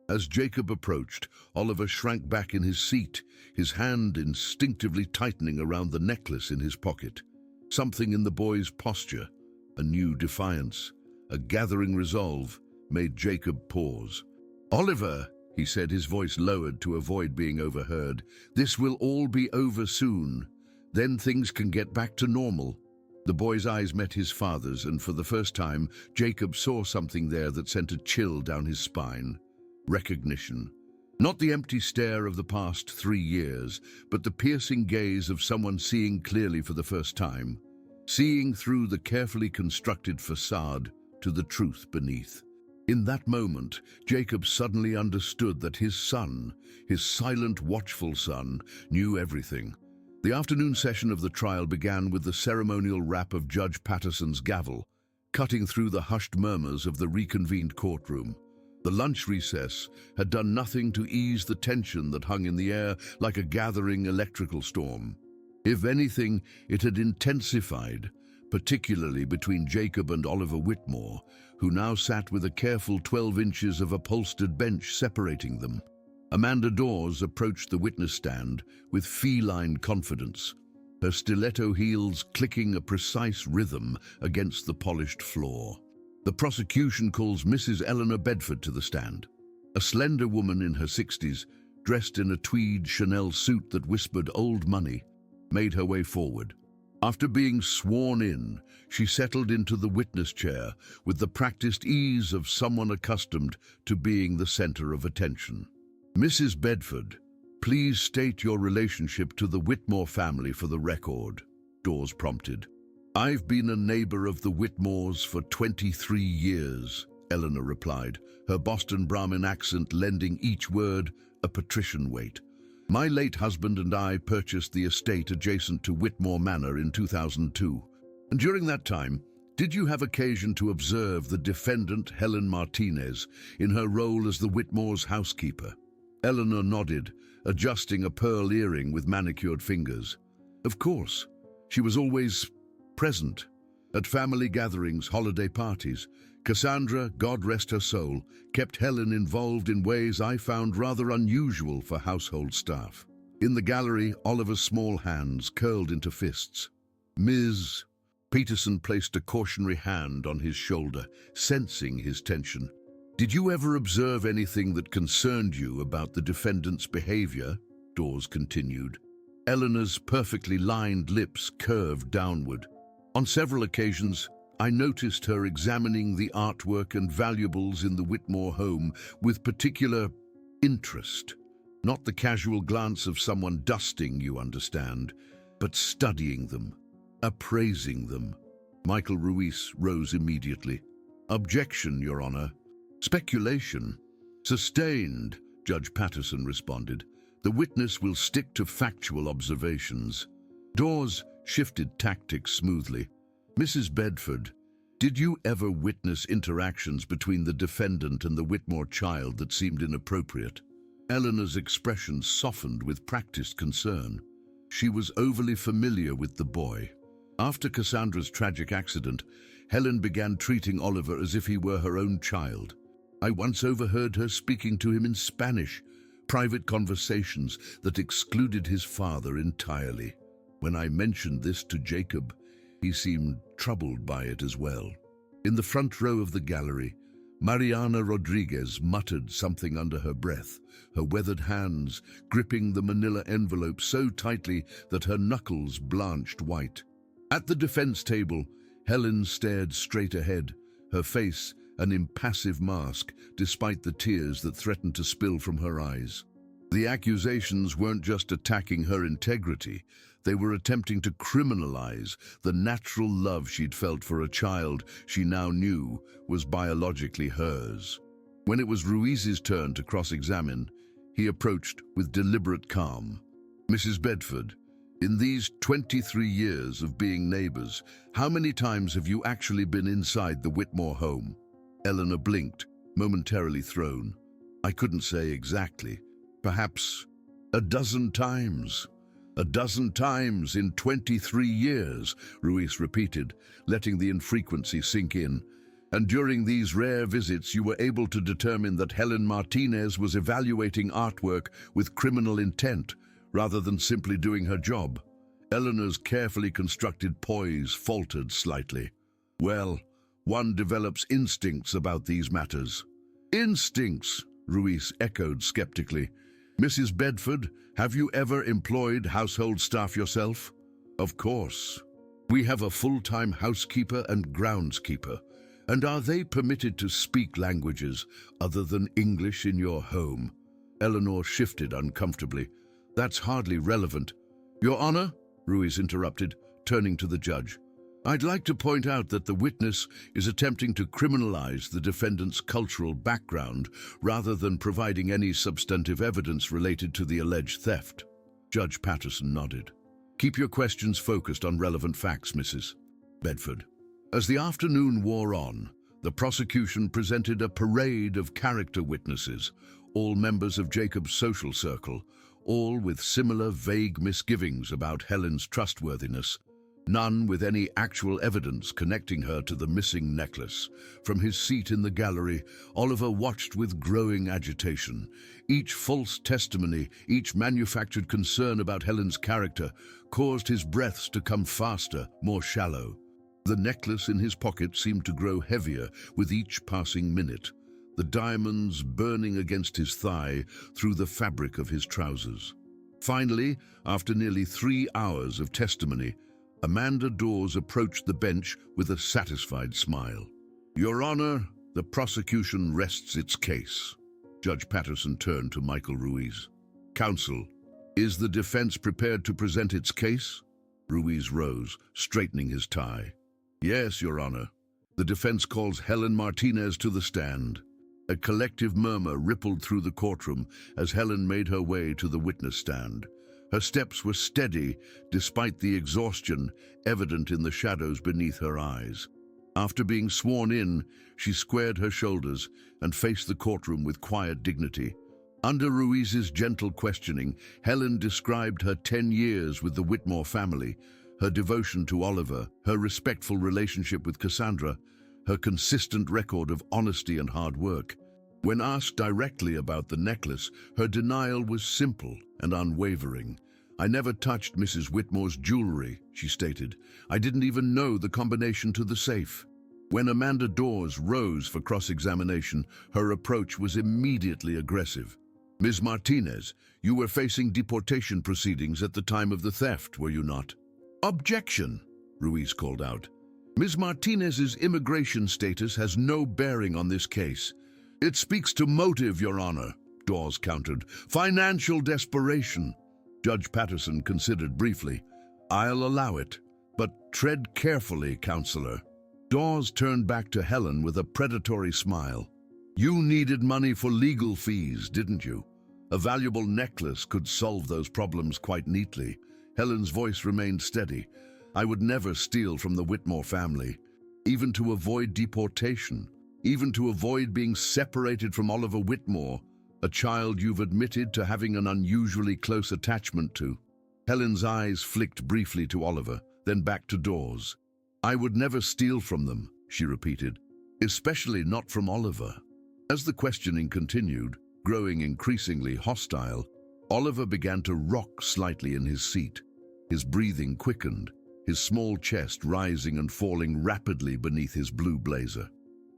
As Jacob approached, Oliver shrank back in his seat, his hand instinctively tightening around the necklace in his pocket. Something in the boy's posture, a new defiance, a gathering resolve, made Jacob pause. "Oliver," he said, his voice lowered to avoid being overheard, "this will all be over soon. Then things can get back to normal." The boy's eyes met his father's, and for the first time, Jacob saw something there that sent a chill down his spine. Recognition. Not the empty stare of the past 3 years, but the piercing gaze of someone seeing clearly for the first time, seeing through the carefully constructed facade to the truth beneath. In that moment, Jacob suddenly understood that his son, his silent, watchful son, knew everything. The afternoon session of the trial began with the ceremonial rap of Judge Patterson's gavel, cutting through the hushed murmurs of the reconvened courtroom. The lunch recess had done nothing to ease the tension that hung in the air like a gathering electrical storm. If anything, it had intensified, particularly between Jacob and Oliver Whitmore, who now sat with a careful 12 inches of upholstered bench separating them. Amanda Dawes approached the witness stand with feline confidence, her stiletto heels clicking a precise rhythm against the polished floor. The prosecution calls Mrs. Eleanor Bedford to the stand. A slender woman in her 60s, dressed in a tweed Chanel suit that whispered old money, made her way forward. After being sworn in, she settled into the witness chair with the practiced ease of someone accustomed to being the center of attention. "Mrs. Bedford, please state your relationship to the Whitmore family for the record," Dawes prompted. "I've been a neighbor of the Whitmores for 23 years, Eleanor replied, her Boston Brahmin accent lending each word a patrician weight. "My late husband and I purchased the estate adjacent to Whitmore Manor in 2002. And during that time, did you have occasion to observe the defendant, Helen Martinez, in her role as the Whitmores' housekeeper?" Eleanor nodded, adjusting a pearl earring with manicured fingers. "Of course. She was always present. At family gatherings, holiday parties. Cassandra, God rest her soul, kept Helen involved in ways I found rather unusual for household staff." In the gallery, Oliver's small hands curled into fists. "Ms. Peterson placed a cautionary hand on his shoulder, sensing his tension. "Did you ever observe anything that concerned you about the defendant's behavior?" Dawes continued. Eleanor's perfectly lined lips curved downward. "On several occasions, I noticed her examining the artwork and valuables in the Whitmore home with particular interest. Not the casual glance of someone dusting, you understand, but studying them, appraising them." Michael Ruiz rose immediately. "Objection, Your Honor." "Speculation." "Sustained," Judge Patterson responded. "The witness will stick to factual observations." Dawes shifted tactics smoothly. "Mrs. Bedford, did you ever witness interactions between the defendant and the Whitmore child that seemed inappropriate?" Eleanor's expression softened with practiced concern. She was overly familiar with the boy. After Cassandra's tragic accident, Helen began treating Oliver as if he were her own child. "I once overheard her speaking to him in Spanish, private conversations that excluded his father entirely. When I mentioned this to Jacob, he seemed troubled by it as well." In the front row of the gallery, Mariana Rodriguez muttered something under her breath, her weathered hands gripping the manila envelope so tightly that her knuckles blanched white. At the defense table, Helen stared straight ahead, her face an impassive mask despite the tears that threatened to spill from her eyes. The accusations weren't just attacking her integrity, they were attempting to criminalize the natural love she'd felt for a child she now knew was biologically hers. When it was Ruiz's turn to cross-examine, he approached with deliberate calm. "Mrs. Bedford, in these 23 years of being neighbors, how many times have you actually been inside the Whitmore home?" Eleanor blinked, momentarily thrown. I couldn't say exactly. Perhaps a dozen times. A dozen times in 23 years, Ruiz repeated, letting the infrequency sink in. And during these rare visits, you were able to determine that Helen Martinez was evaluating artwork with criminal intent, rather than simply doing her job. Eleanor's carefully constructed poise faltered slightly. Well, one develops instincts about these matters. Instincts, Ruiz echoed skeptically. Mrs. Bedford, have you ever employed household staff yourself? Of course. We have a full-time housekeeper and groundskeeper. And are they permitted to speak languages other than English in your home? Eleanor shifted uncomfortably. That's hardly relevant. Your Honor, Ruiz interrupted, turning to the judge. I'd like to point out that the witness is attempting to criminalize the defendant's cultural background rather than providing any substantive evidence related to the alleged theft. Judge Patterson nodded. Keep your questions focused on relevant facts, Mrs. Bedford. As the afternoon wore on, the prosecution presented a parade of character witnesses, all members of Jacob's social circle, all with similar vague misgivings about Helen's trustworthiness. None with any actual evidence connecting her to the missing necklace. From his seat in the gallery, Oliver watched with growing agitation. Each false testimony, each manufactured concern about Helen's character, caused his breaths to come faster, more shallow. The necklace in his pocket seemed to grow heavier with each passing minute, the diamonds burning against his thigh through the fabric of his trousers. Finally, after nearly 3 hours of testimony, Amanda Dawes approached the bench with a satisfied smile. Your Honor, the prosecution rests its case. Judge Patterson turned to Michael Ruiz. Counsel, is the defense prepared to present its case? Ruiz rose, straightening his tie. Yes, Your Honor. The defense calls Helen Martinez to the stand. A collective murmur rippled through the courtroom as Helen made her way to the witness stand. Her steps were steady, despite the exhaustion evident in the shadows beneath her eyes. After being sworn in, she squared her shoulders and faced the courtroom with quiet dignity. Under Ruiz's gentle questioning, Helen described her 10 years with the Whitmore family, her devotion to Oliver, her respectful relationship with Cassandra, her consistent record of honesty and hard work. When asked directly about the necklace, her denial was simple and unwavering. I never touched Mrs. Whitmore's jewelry, she stated. I didn't even know the combination to the safe. When Amanda Dawes rose for cross-examination, her approach was immediately aggressive. Ms. Martinez, you were facing deportation proceedings at the time of the theft, were you not? Objection, Ruiz called out. Ms. Martinez's immigration status has no bearing on this case. It speaks to motive, Your Honor, Dawes countered. Financial desperation. Judge Patterson considered briefly. I'll allow it, but tread carefully, Counselor. Dawes turned back to Helen with a predatory smile. You needed money for legal fees, didn't you? A valuable necklace could solve those problems quite neatly. Helen's voice remained steady. I would never steal from the Whitmore family, even to avoid deportation, even to avoid being separated from Oliver Whitmore, a child you've admitted to having an unusually close attachment to. Helen's eyes flicked briefly to Oliver, then back to Dawes. I would never steal from them, she repeated, especially not from Oliver. As the questioning continued, growing increasingly hostile, Oliver began to rock slightly in his seat. His breathing quickened, his small chest rising and falling rapidly beneath his blue blazer.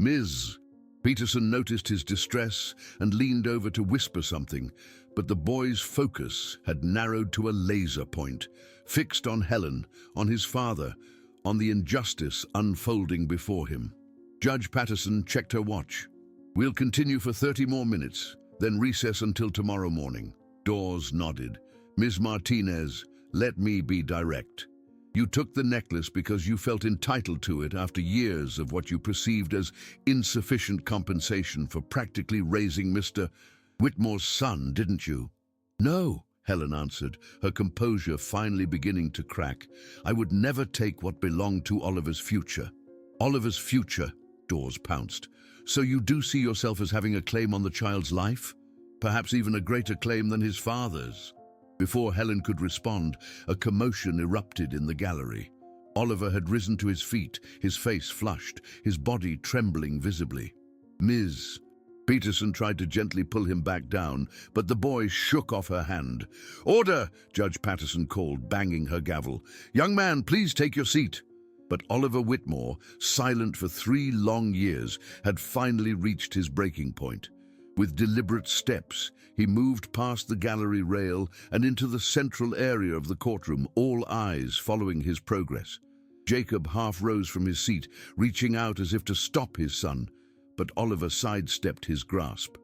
Ms. Peterson noticed his distress and leaned over to whisper something, but the boy's focus had narrowed to a laser point, fixed on Helen, on his father, on the injustice unfolding before him. Judge Patterson checked her watch. We'll continue for 30 more minutes, then recess until tomorrow morning. Dawes nodded. Ms. Martinez, let me be direct. You took the necklace because you felt entitled to it after years of what you perceived as insufficient compensation for practically raising Mr. Whitmore's son, didn't you? No, Helen answered, her composure finally beginning to crack. I would never take what belonged to Oliver's future. Oliver's future, Dawes pounced. So you do see yourself as having a claim on the child's life? Perhaps even a greater claim than his father's? Before Helen could respond, a commotion erupted in the gallery. Oliver had risen to his feet, his face flushed, his body trembling visibly. "Ms." Peterson tried to gently pull him back down, but the boy shook off her hand. "Order!" Judge Patterson called, banging her gavel. "Young man, please take your seat." But Oliver Whitmore, silent for 3 long years, had finally reached his breaking point. With deliberate steps, he moved past the gallery rail and into the central area of the courtroom, all eyes following his progress. Jacob half rose from his seat, reaching out as if to stop his son, but Oliver sidestepped his grasp.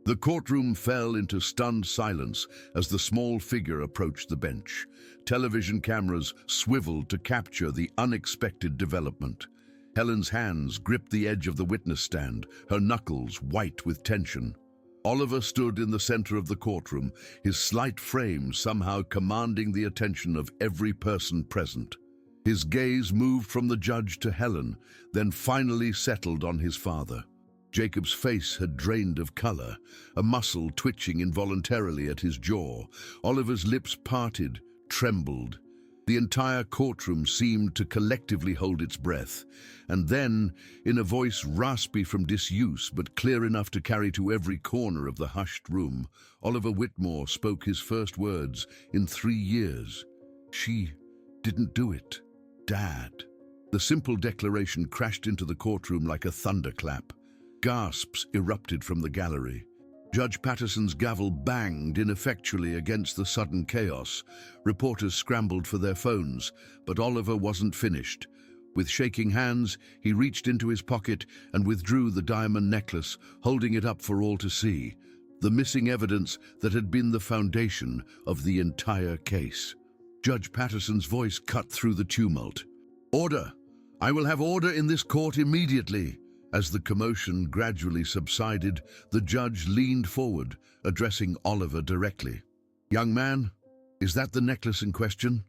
The courtroom fell into stunned silence as the small figure approached the bench. Television cameras swiveled to capture the unexpected development. Helen's hands gripped the edge of the witness stand, her knuckles white with tension. Oliver stood in the center of the courtroom, his slight frame somehow commanding the attention of every person present. His gaze moved from the judge to Helen, then finally settled on his father. Jacob's face had drained of color, a muscle twitching involuntarily at his jaw. Oliver's lips parted, trembled. The entire courtroom seemed to collectively hold its breath. And then, in a voice raspy from disuse but clear enough to carry to every corner of the hushed room, Oliver Whitmore spoke his first words in 3 years. "She didn't do it, Dad." The simple declaration crashed into the courtroom like a thunderclap. Gasps erupted from the gallery. Judge Patterson's gavel banged ineffectually against the sudden chaos. Reporters scrambled for their phones, but Oliver wasn't finished. With shaking hands, he reached into his pocket and withdrew the diamond necklace, holding it up for all to see, the missing evidence that had been the foundation of the entire case. Judge Patterson's voice cut through the tumult. "Order! I will have order in this court immediately." As the commotion gradually subsided, the judge leaned forward, addressing Oliver directly. "Young man, is that the necklace in question?"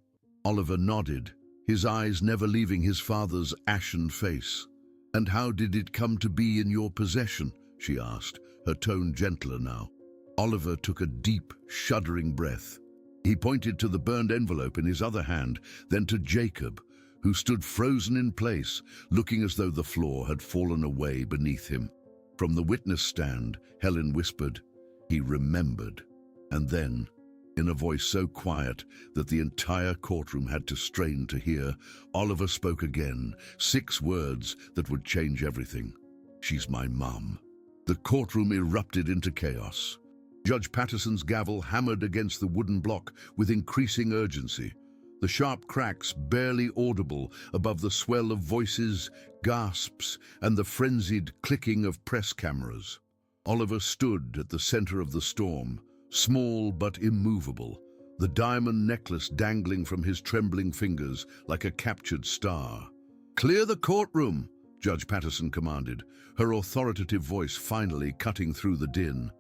Oliver nodded, his eyes never leaving his father's ashen face. "And how did it come to be in your possession?" she asked, her tone gentler now. Oliver took a deep, shuddering breath. He pointed to the burned envelope in his other hand, then to Jacob, who stood frozen in place, looking as though the floor had fallen away beneath him. From the witness stand, Helen whispered, "He remembered." And then, in a voice so quiet that the entire courtroom had to strain to hear, Oliver spoke again, 6 words that would change everything. "She's my mum." The courtroom erupted into chaos. Judge Patterson's gavel hammered against the wooden block with increasing urgency. The sharp cracks barely audible above the swell of voices, gasps, and the frenzied clicking of press cameras. Oliver stood at the center of the storm, small but immovable, the diamond necklace dangling from his trembling fingers like a captured star. "Clear the courtroom," Judge Patterson commanded, her authoritative voice finally cutting through the din.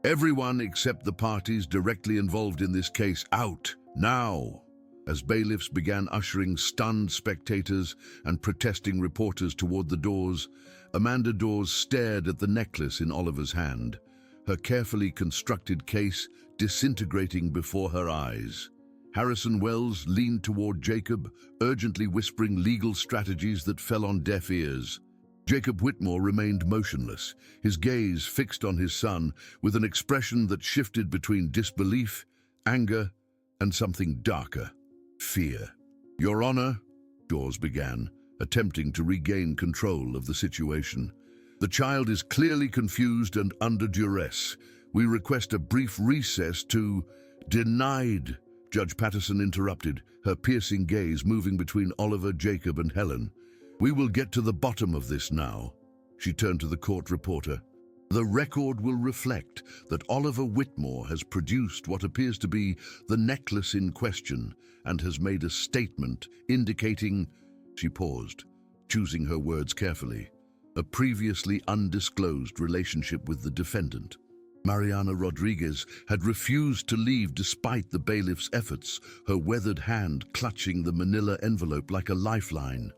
"Everyone except the parties directly involved in this case out, now." As bailiffs began ushering stunned spectators and protesting reporters toward the doors, Amanda Dawes stared at the necklace in Oliver's hand, her carefully constructed case disintegrating before her eyes. Harrison Wells leaned toward Jacob, urgently whispering legal strategies that fell on deaf ears. Jacob Whitmore remained motionless, his gaze fixed on his son with an expression that shifted between disbelief, anger, and something darker. Fear. "Your Honor," Dawes began, attempting to regain control of the situation. "The child is clearly confused and under duress. We request a brief recess to—" "Denied," Judge Patterson interrupted, her piercing gaze moving between Oliver, Jacob, and Helen. "We will get to the bottom of this now." She turned to the court reporter. "The record will reflect that Oliver Whitmore has produced what appears to be the necklace in question and has made a statement indicating—" She paused, choosing her words carefully. "A previously undisclosed relationship with the defendant." Mariana Rodriguez had refused to leave despite the bailiff's efforts, her weathered hand clutching the manila envelope like a lifeline.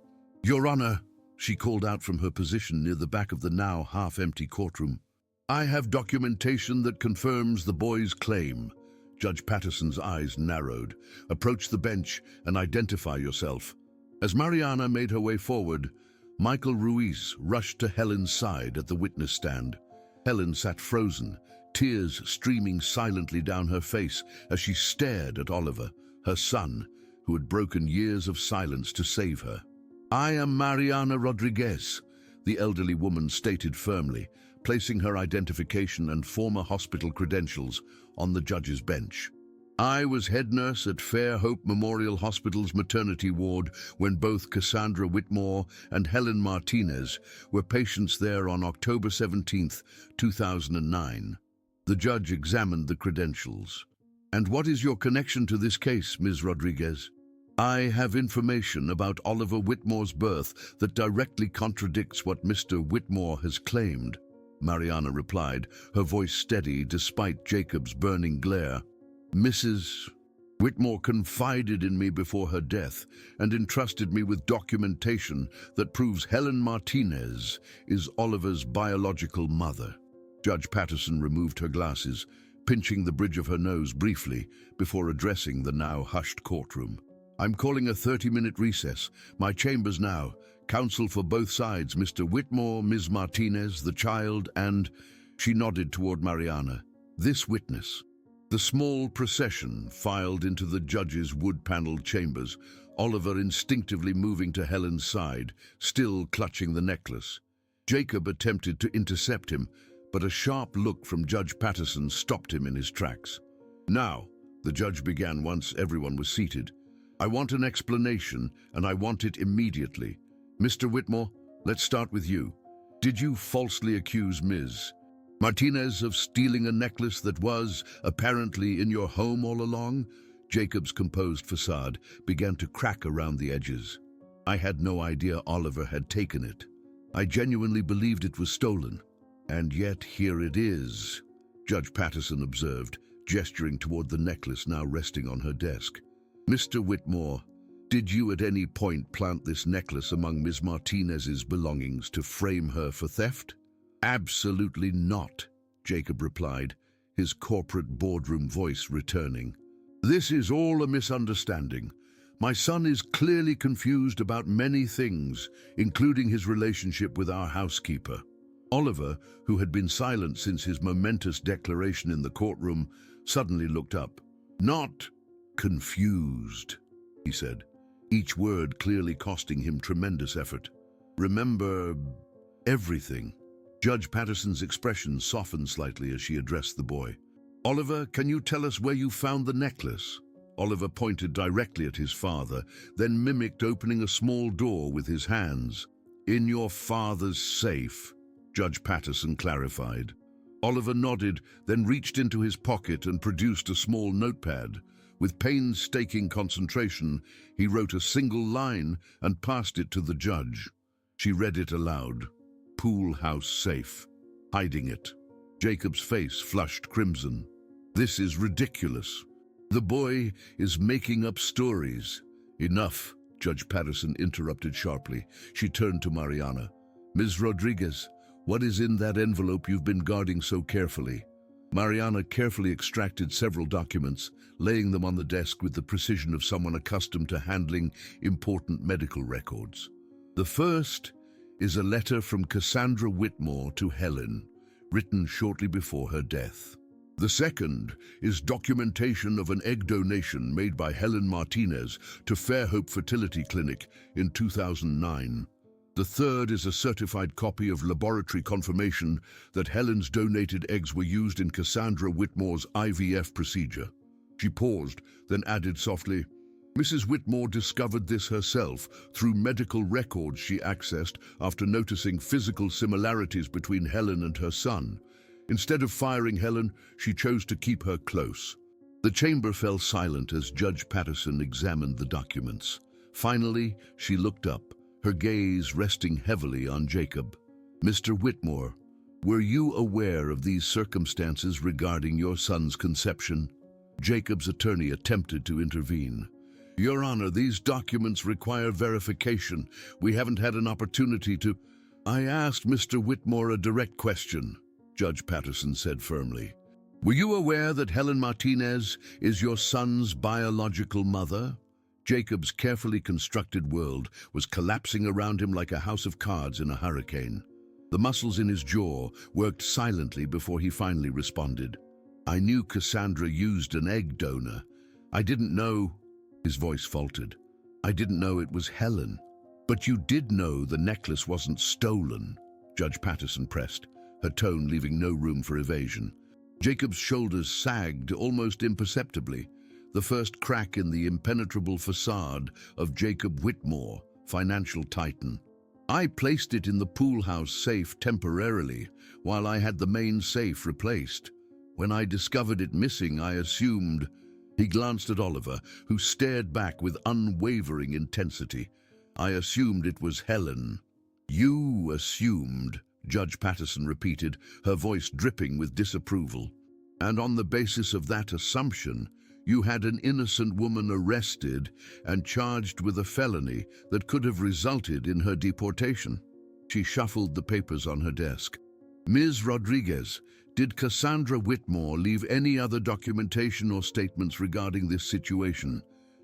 "Your Honor," she called out from her position near the back of the now half-empty courtroom. "I have documentation that confirms the boy's claim." Judge Patterson's eyes narrowed. "Approach the bench and identify yourself." As Mariana made her way forward, Michael Ruiz rushed to Helen's side at the witness stand. Helen sat frozen, tears streaming silently down her face as she stared at Oliver, her son, who had broken years of silence to save her. "I am Mariana Rodriguez," the elderly woman stated firmly, placing her identification and former hospital credentials on the judge's bench. "I was head nurse at Fair Hope Memorial Hospital's maternity ward when both Cassandra Whitmore and Helen Martinez were patients there on October 17, 2009. The judge examined the credentials. "And what is your connection to this case, Ms. Rodriguez?" "I have information about Oliver Whitmore's birth that directly contradicts what Mr. Whitmore has claimed," Mariana replied, her voice steady despite Jacob's burning glare. "Mrs. Whitmore confided in me before her death and entrusted me with documentation that proves Helen Martinez is Oliver's biological mother." Judge Patterson removed her glasses, pinching the bridge of her nose briefly before addressing the now hushed courtroom. "I'm calling a 30-minute recess. My chambers now. Counsel for both sides, Mr. Whitmore, Ms. Martinez, the child, and—" She nodded toward Mariana. "This witness." The small procession filed into the judge's wood-paneled chambers, Oliver instinctively moving to Helen's side, still clutching the necklace. Jacob attempted to intercept him, but a sharp look from Judge Patterson stopped him in his tracks. "Now," the judge began once everyone was seated, "I want an explanation, and I want it immediately. Mr. Whitmore, let's start with you. Did you falsely accuse Ms. Martinez of stealing a necklace that was, apparently, in your home all along?" Jacob's composed facade began to crack around the edges. "I had no idea Oliver had taken it. I genuinely believed it was stolen. And yet here it is," Judge Patterson observed, gesturing toward the necklace now resting on her desk. "Mr. Whitmore, did you at any point plant this necklace among Ms. Martinez's belongings to frame her for theft?" "Absolutely not," Jacob replied, his corporate boardroom voice returning. "This is all a misunderstanding. My son is clearly confused about many things, including his relationship with our housekeeper." Oliver, who had been silent since his momentous declaration in the courtroom, suddenly looked up. "Not confused," he said, each word clearly costing him tremendous effort. "Remember everything." Judge Patterson's expression softened slightly as she addressed the boy. "Oliver, can you tell us where you found the necklace?" Oliver pointed directly at his father, then mimicked opening a small door with his hands. "In your father's safe," Judge Patterson clarified. Oliver nodded, then reached into his pocket and produced a small notepad. With painstaking concentration, he wrote a single line and passed it to the judge. She read it aloud. "Pool house safe. Hiding it." Jacob's face flushed crimson. "This is ridiculous. The boy is making up stories." "Enough," Judge Patterson interrupted sharply. She turned to Mariana. "Ms. Rodriguez, what is in that envelope you've been guarding so carefully?" Mariana carefully extracted several documents, laying them on the desk with the precision of someone accustomed to handling important medical records. "The first is a letter from Cassandra Whitmore to Helen, written shortly before her death. The second is documentation of an egg donation made by Helen Martinez to Fairhope Fertility Clinic in 2009. The third is a certified copy of laboratory confirmation that Helen's donated eggs were used in Cassandra Whitmore's IVF procedure." She paused, then added softly, "Mrs. Whitmore discovered this herself through medical records she accessed after noticing physical similarities between Helen and her son. Instead of firing Helen, she chose to keep her close." The chamber fell silent as Judge Patterson examined the documents. Finally, she looked up, her gaze resting heavily on Jacob. "Mr. Whitmore, were you aware of these circumstances regarding your son's conception?" Jacob's attorney attempted to intervene. Your Honor, these documents require verification. We haven't had an opportunity to... I asked Mr. Whitmore a direct question, Judge Patterson said firmly. Were you aware that Helen Martinez is your son's biological mother? Jacob's carefully constructed world was collapsing around him like a house of cards in a hurricane. The muscles in his jaw worked silently before he finally responded. I knew Cassandra used an egg donor. I didn't know... His voice faltered. I didn't know it was Helen. But you did know the necklace wasn't stolen, Judge Patterson pressed, her tone leaving no room for evasion. Jacob's shoulders sagged almost imperceptibly, the first crack in the impenetrable facade of Jacob Whitmore, financial titan. I placed it in the pool house safe temporarily, while I had the main safe replaced. When I discovered it missing, I assumed... He glanced at Oliver, who stared back with unwavering intensity. I assumed it was Helen. You assumed, Judge Patterson repeated, her voice dripping with disapproval. And on the basis of that assumption, you had an innocent woman arrested and charged with a felony that could have resulted in her deportation. She shuffled the papers on her desk. Ms. Rodriguez, did Cassandra Whitmore leave any other documentation or statements regarding this situation?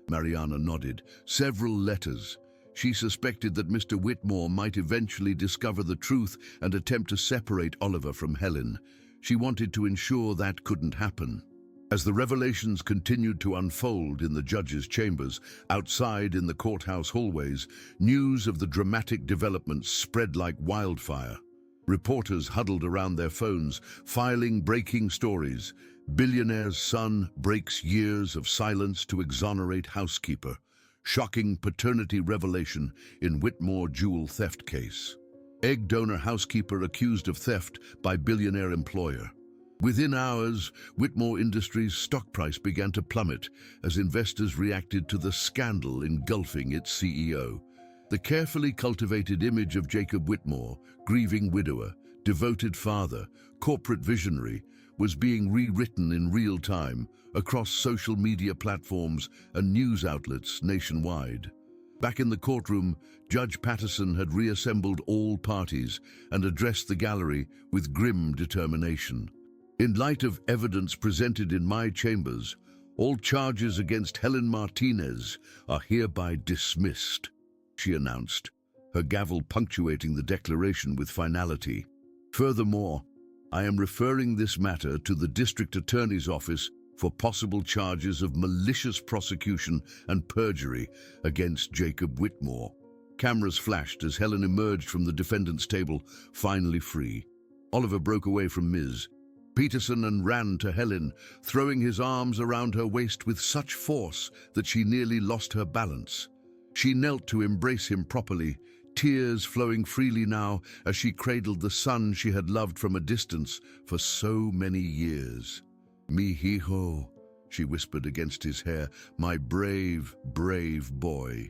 Mariana nodded. Several letters. She suspected that Mr. Whitmore might eventually discover the truth and attempt to separate Oliver from Helen. She wanted to ensure that couldn't happen. As the revelations continued to unfold in the judge's chambers, outside in the courthouse hallways, news of the dramatic developments spread like wildfire. Reporters huddled around their phones, filing breaking stories. Billionaire's son breaks years of silence to exonerate housekeeper. Shocking paternity revelation in Whitmore jewel theft case. Egg donor housekeeper accused of theft by billionaire employer. Within hours, Whitmore Industries' stock price began to plummet as investors reacted to the scandal engulfing its CEO. The carefully cultivated image of Jacob Whitmore, grieving widower, devoted father, corporate visionary, was being rewritten in real time across social media platforms and news outlets nationwide. Back in the courtroom, Judge Patterson had reassembled all parties and addressed the gallery with grim determination. In light of evidence presented in my chambers, all charges against Helen Martinez are hereby dismissed, she announced, her gavel punctuating the declaration with finality. Furthermore, I am referring this matter to the District Attorney's Office for possible charges of malicious prosecution and perjury against Jacob Whitmore. Cameras flashed as Helen emerged from the defendant's table, finally free. Oliver broke away from Ms. Peterson and ran to Helen, throwing his arms around her waist with such force that she nearly lost her balance. She knelt to embrace him properly, tears flowing freely now as she cradled the son she had loved from a distance for so many years. Mi hijo, she whispered against his hair, my brave, brave boy.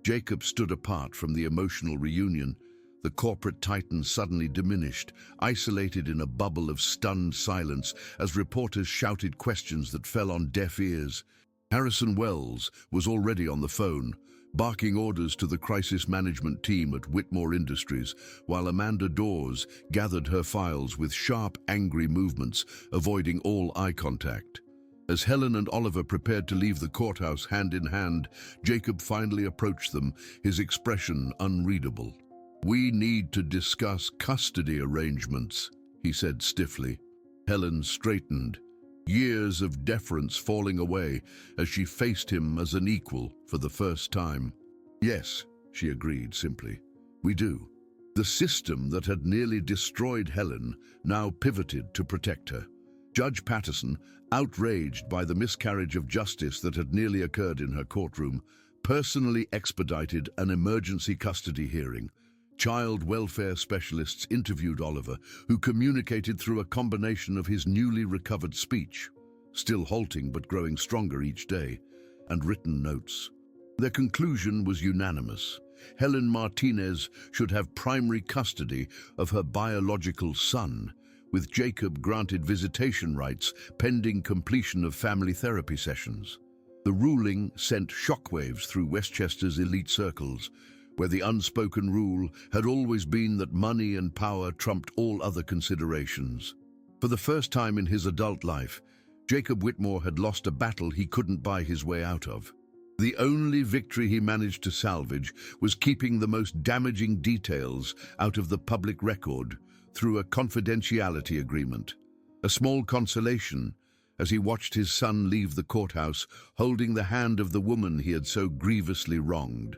Jacob stood apart from the emotional reunion. The corporate titan suddenly diminished, isolated in a bubble of stunned silence as reporters shouted questions that fell on deaf ears. Harrison Wells was already on the phone, barking orders to the crisis management team at Whitmore Industries, while Amanda Dawes gathered her files with sharp, angry movements, avoiding all eye contact. As Helen and Oliver prepared to leave the courthouse hand in hand, Jacob finally approached them, his expression unreadable. We need to discuss custody arrangements, he said stiffly. Helen straightened, years of deference falling away as she faced him as an equal for the first time. Yes, she agreed simply. We do. The system that had nearly destroyed Helen now pivoted to protect her. Judge Patterson, outraged by the miscarriage of justice that had nearly occurred in her courtroom, personally expedited an emergency custody hearing. Child welfare specialists interviewed Oliver, who communicated through a combination of his newly recovered speech, still halting but growing stronger each day, and written notes. Their conclusion was unanimous. Helen Martinez should have primary custody of her biological son, with Jacob granted visitation rights pending completion of family therapy sessions. The ruling sent shockwaves through Westchester's elite circles, where the unspoken rule had always been that money and power trumped all other considerations. For the first time in his adult life, Jacob Whitmore had lost a battle he couldn't buy his way out of. The only victory he managed to salvage was keeping the most damaging details out of the public record through a confidentiality agreement. A small consolation as he watched his son leave the courthouse holding the hand of the woman he had so grievously wronged.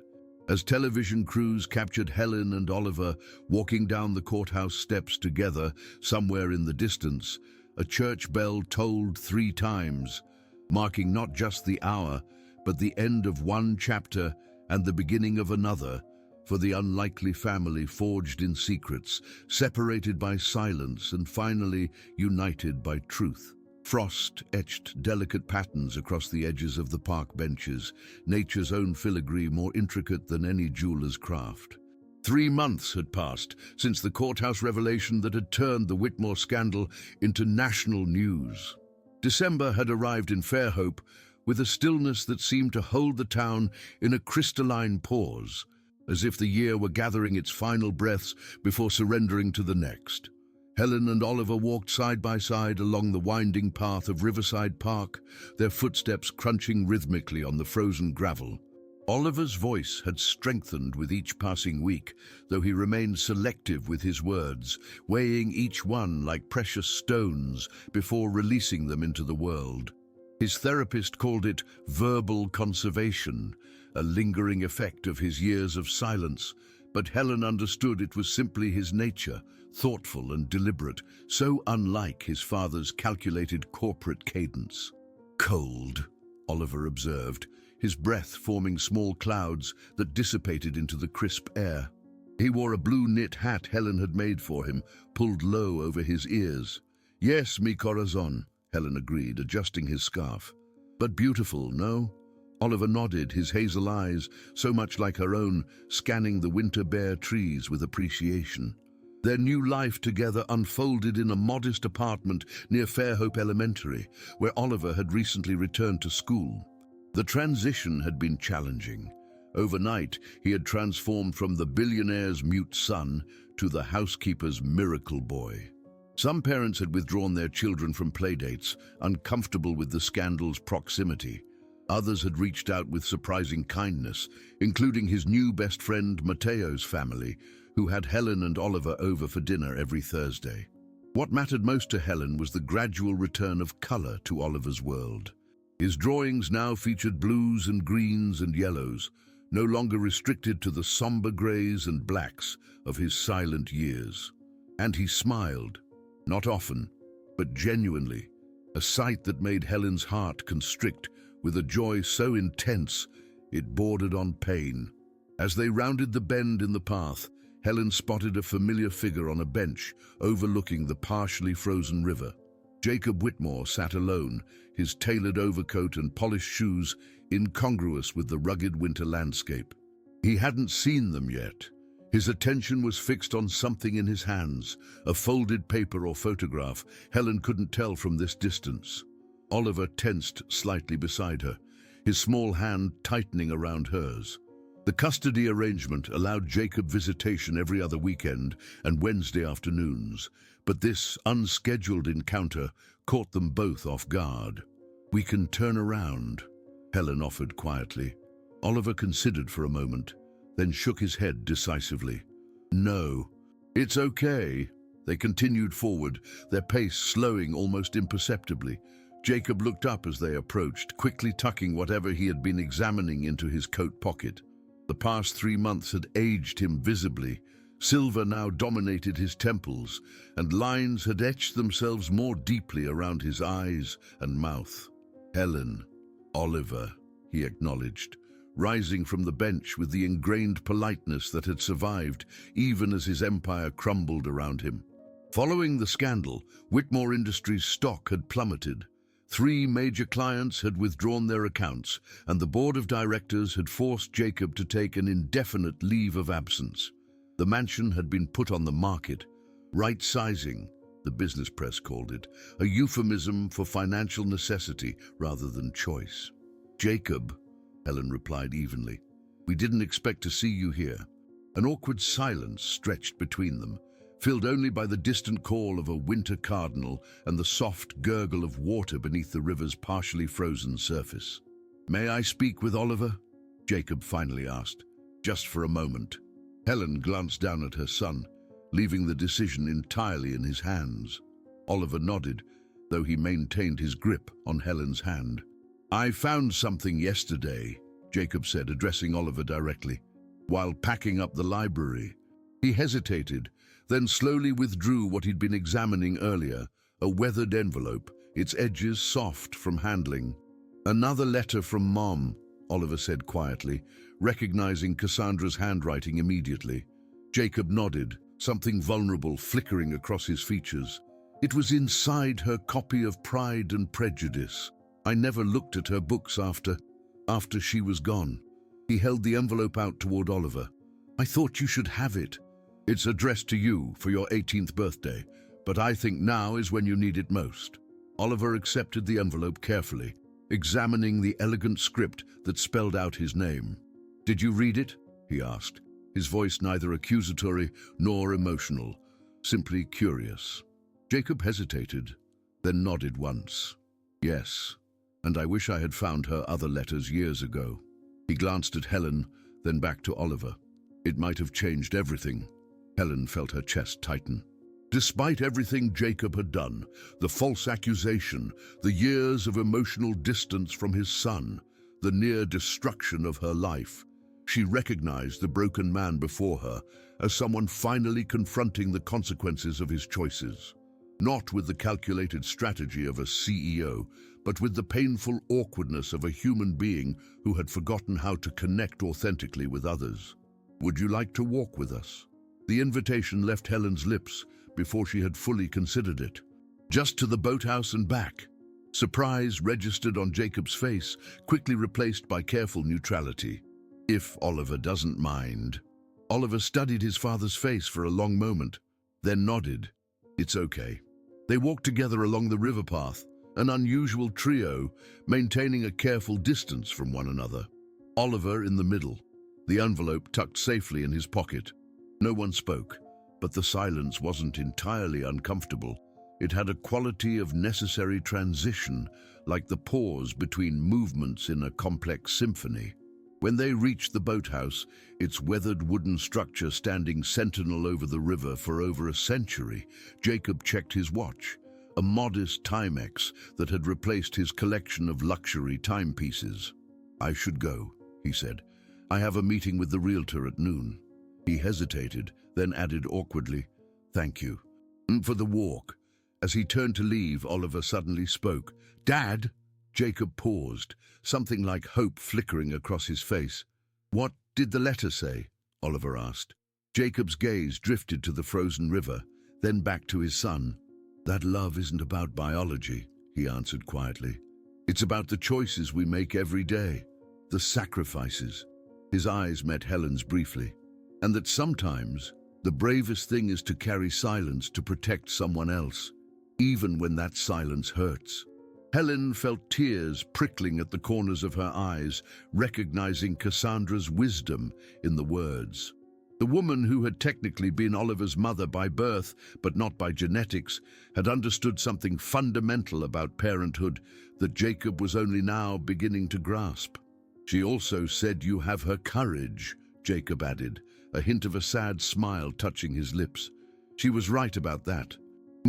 As television crews captured Helen and Oliver walking down the courthouse steps together somewhere in the distance, a church bell tolled 3 times, marking not just the hour, but the end of one chapter and the beginning of another for the unlikely family forged in secrets, separated by silence and finally united by truth. Frost etched delicate patterns across the edges of the park benches, nature's own filigree more intricate than any jeweler's craft. 3 months had passed since the courthouse revelation that had turned the Whitmore scandal into national news. December had arrived in Fairhope with a stillness that seemed to hold the town in a crystalline pause, as if the year were gathering its final breaths before surrendering to the next. Helen and Oliver walked side by side along the winding path of Riverside Park, their footsteps crunching rhythmically on the frozen gravel. Oliver's voice had strengthened with each passing week, though he remained selective with his words, weighing each one like precious stones before releasing them into the world. His therapist called it verbal conservation, a lingering effect of his years of silence, but Helen understood it was simply his nature, thoughtful and deliberate, so unlike his father's calculated corporate cadence. "Cold," Oliver observed, his breath forming small clouds that dissipated into the crisp air. He wore a blue knit hat Helen had made for him, pulled low over his ears. "Yes, mi corazon," Helen agreed, adjusting his scarf. "But beautiful, no?" Oliver nodded, his hazel eyes, so much like her own, scanning the winter-bare trees with appreciation. Their new life together unfolded in a modest apartment near Fairhope Elementary, where Oliver had recently returned to school. The transition had been challenging. Overnight, he had transformed from the billionaire's mute son to the housekeeper's miracle boy. Some parents had withdrawn their children from playdates, uncomfortable with the scandal's proximity. Others had reached out with surprising kindness, including his new best friend Mateo's family, who had Helen and Oliver over for dinner every Thursday. What mattered most to Helen was the gradual return of color to Oliver's world. His drawings now featured blues and greens and yellows, no longer restricted to the somber grays and blacks of his silent years. And he smiled, not often, but genuinely, a sight that made Helen's heart constrict with a joy so intense it bordered on pain. As they rounded the bend in the path, Helen spotted a familiar figure on a bench overlooking the partially frozen river. Jacob Whitmore sat alone, his tailored overcoat and polished shoes incongruous with the rugged winter landscape. He hadn't seen them yet. His attention was fixed on something in his hands, a folded paper or photograph. Helen couldn't tell from this distance. Oliver tensed slightly beside her, his small hand tightening around hers. The custody arrangement allowed Jacob visitation every other weekend and Wednesday afternoons, but this unscheduled encounter caught them both off guard. "We can turn around," Helen offered quietly. Oliver considered for a moment, then shook his head decisively. "No, it's okay." They continued forward, their pace slowing almost imperceptibly. Jacob looked up as they approached, quickly tucking whatever he had been examining into his coat pocket. The past 3 months had aged him visibly. Silver now dominated his temples, and lines had etched themselves more deeply around his eyes and mouth. "Helen, Oliver," he acknowledged, rising from the bench with the ingrained politeness that had survived even as his empire crumbled around him. Following the scandal, Whitmore Industries' stock had plummeted. 3 major clients had withdrawn their accounts, and the board of directors had forced Jacob to take an indefinite leave of absence. The mansion had been put on the market. Right-sizing, the business press called it, a euphemism for financial necessity rather than choice. Jacob, Helen replied evenly. We didn't expect to see you here. An awkward silence stretched between them, filled only by the distant call of a winter cardinal and the soft gurgle of water beneath the river's partially frozen surface. May I speak with Oliver? Jacob finally asked, just for a moment. Helen glanced down at her son, leaving the decision entirely in his hands. Oliver nodded, though he maintained his grip on Helen's hand. I found something yesterday, Jacob said, addressing Oliver directly. While packing up the library, he hesitated, then slowly withdrew what he'd been examining earlier, a weathered envelope, its edges soft from handling. Another letter from Mom, Oliver said quietly, recognizing Cassandra's handwriting immediately. Jacob nodded, something vulnerable flickering across his features. It was inside her copy of Pride and Prejudice. I never looked at her books after she was gone. He held the envelope out toward Oliver. I thought you should have it. It's addressed to you for your 18th birthday, but I think now is when you need it most. Oliver accepted the envelope carefully, examining the elegant script that spelled out his name. Did you read it? He asked, his voice neither accusatory nor emotional, simply curious. Jacob hesitated, then nodded once. Yes, and I wish I had found her other letters years ago. He glanced at Helen, then back to Oliver. It might have changed everything. Helen felt her chest tighten. Despite everything Jacob had done, the false accusation, the years of emotional distance from his son, the near destruction of her life, she recognized the broken man before her as someone finally confronting the consequences of his choices. Not with the calculated strategy of a CEO, but with the painful awkwardness of a human being who had forgotten how to connect authentically with others. Would you like to walk with us? The invitation left Helen's lips before she had fully considered it. Just to the boathouse and back. Surprise registered on Jacob's face, quickly replaced by careful neutrality. If Oliver doesn't mind. Oliver studied his father's face for a long moment, then nodded. It's okay. They walked together along the river path, an unusual trio, maintaining a careful distance from one another. Oliver in the middle, the envelope tucked safely in his pocket. No one spoke, but the silence wasn't entirely uncomfortable. It had a quality of necessary transition, like the pause between movements in a complex symphony. When they reached the boathouse, its weathered wooden structure standing sentinel over the river for over a century, Jacob checked his watch, a modest Timex that had replaced his collection of luxury timepieces. I should go, he said. I have a meeting with the realtor at noon. He hesitated, then added awkwardly, thank you. And for the walk. As he turned to leave, Oliver suddenly spoke. Dad? Jacob paused, something like hope flickering across his face. What did the letter say? Oliver asked. Jacob's gaze drifted to the frozen river, then back to his son. That love isn't about biology, he answered quietly. It's about the choices we make every day, the sacrifices. His eyes met Helen's briefly. And that sometimes the bravest thing is to carry silence to protect someone else, even when that silence hurts. Helen felt tears prickling at the corners of her eyes, recognizing Cassandra's wisdom in the words. The woman who had technically been Oliver's mother by birth, but not by genetics, had understood something fundamental about parenthood that Jacob was only now beginning to grasp. She also said you have her courage, Jacob added, a hint of a sad smile touching his lips. She was right about that.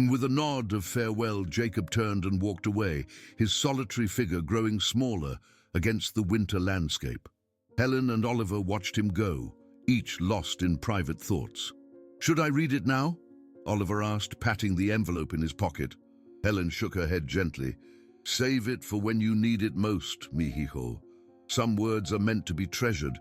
With a nod of farewell, Jacob turned and walked away, his solitary figure growing smaller against the winter landscape. Helen and Oliver watched him go, each lost in private thoughts. Should I read it now? Oliver asked, patting the envelope in his pocket. Helen shook her head gently. Save it for when you need it most, mihijo. Some words are meant to be treasured,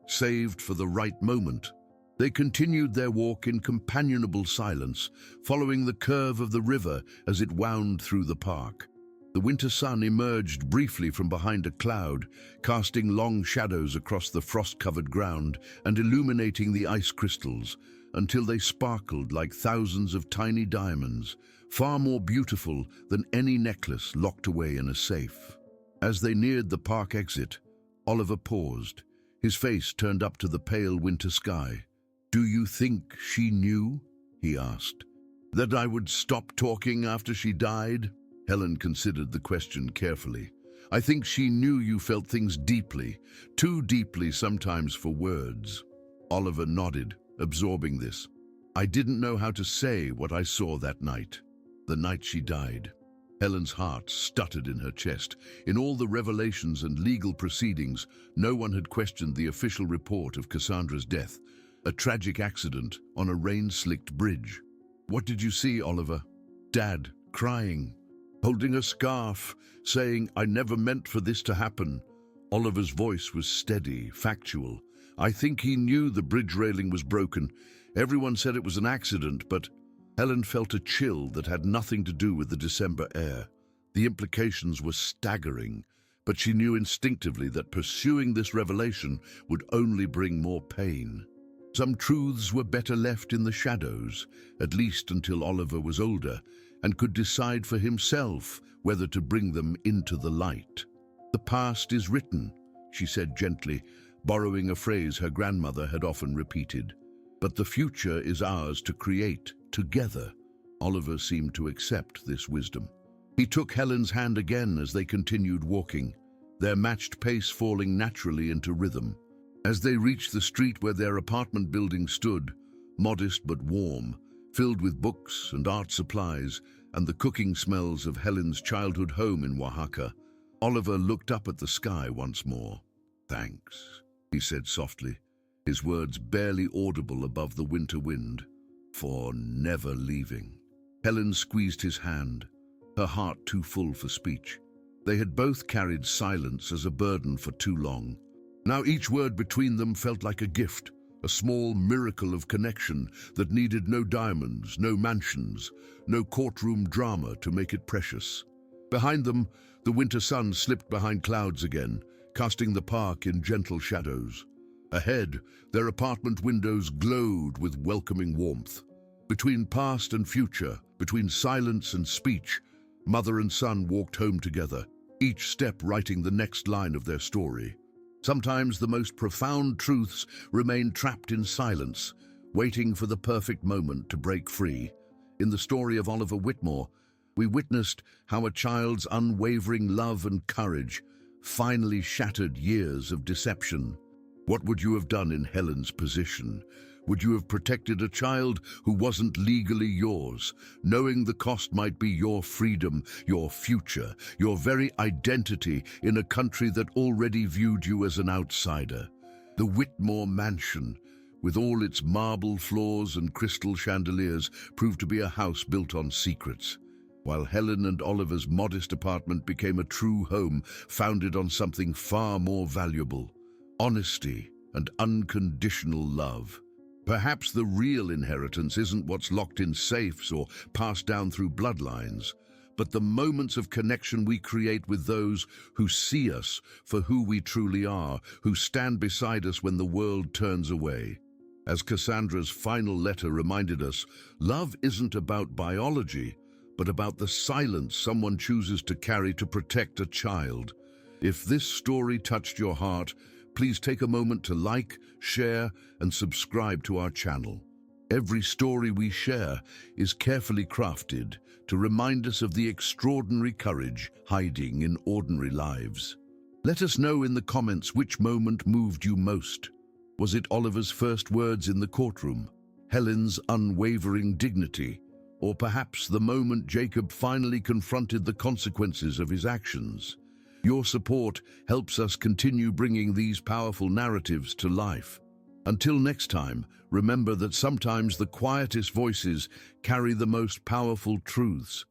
saved for the right moment. They continued their walk in companionable silence, following the curve of the river as it wound through the park. The winter sun emerged briefly from behind a cloud, casting long shadows across the frost-covered ground and illuminating the ice crystals, until they sparkled like thousands of tiny diamonds, far more beautiful than any necklace locked away in a safe. As they neared the park exit, Oliver paused, his face turned up to the pale winter sky. "Do you think she knew?" he asked. "That I would stop talking after she died?" Helen considered the question carefully. "I think she knew you felt things deeply, too deeply sometimes for words." Oliver nodded, absorbing this. "I didn't know how to say what I saw that night, the night she died." Helen's heart stuttered in her chest. In all the revelations and legal proceedings, no one had questioned the official report of Cassandra's death, a tragic accident on a rain-slicked bridge. "What did you see, Oliver?" "Dad, crying, holding a scarf, saying, 'I never meant for this to happen.'" Oliver's voice was steady, factual. "I think he knew the bridge railing was broken. Everyone said it was an accident, but..." Helen felt a chill that had nothing to do with the December air. The implications were staggering, but she knew instinctively that pursuing this revelation would only bring more pain. Some truths were better left in the shadows, at least until Oliver was older and could decide for himself whether to bring them into the light. "The past is written," she said gently, borrowing a phrase her grandmother had often repeated. "But the future is ours to create together." Oliver seemed to accept this wisdom. He took Helen's hand again as they continued walking, their matched pace falling naturally into rhythm. As they reached the street where their apartment building stood, modest but warm, filled with books and art supplies and the cooking smells of Helen's childhood home in Oaxaca, Oliver looked up at the sky once more. "Thanks," he said softly, his words barely audible above the winter wind, "for never leaving." Helen squeezed his hand, her heart too full for speech. They had both carried silence as a burden for too long. Now each word between them felt like a gift, a small miracle of connection that needed no diamonds, no mansions, no courtroom drama to make it precious. Behind them, the winter sun slipped behind clouds again, casting the park in gentle shadows. Ahead, their apartment windows glowed with welcoming warmth. Between past and future, between silence and speech, mother and son walked home together, each step writing the next line of their story. Sometimes the most profound truths remain trapped in silence, waiting for the perfect moment to break free. In the story of Oliver Whitmore, we witnessed how a child's unwavering love and courage finally shattered years of deception. What would you have done in Helen's position? Would you have protected a child who wasn't legally yours, knowing the cost might be your freedom, your future, your very identity in a country that already viewed you as an outsider? The Whitmore mansion, with all its marble floors and crystal chandeliers, proved to be a house built on secrets, while Helen and Oliver's modest apartment became a true home founded on something far more valuable: honesty and unconditional love. Perhaps the real inheritance isn't what's locked in safes or passed down through bloodlines, but the moments of connection we create with those who see us for who we truly are, who stand beside us when the world turns away. As Cassandra's final letter reminded us, love isn't about biology, but about the silence someone chooses to carry to protect a child. If this story touched your heart, please take a moment to like, share, and subscribe to our channel. Every story we share is carefully crafted to remind us of the extraordinary courage hiding in ordinary lives. Let us know in the comments which moment moved you most. Was it Oliver's first words in the courtroom, Helen's unwavering dignity, or perhaps the moment Jacob finally confronted the consequences of his actions? Your support helps us continue bringing these powerful narratives to life. Until next time, remember that sometimes the quietest voices carry the most powerful truths.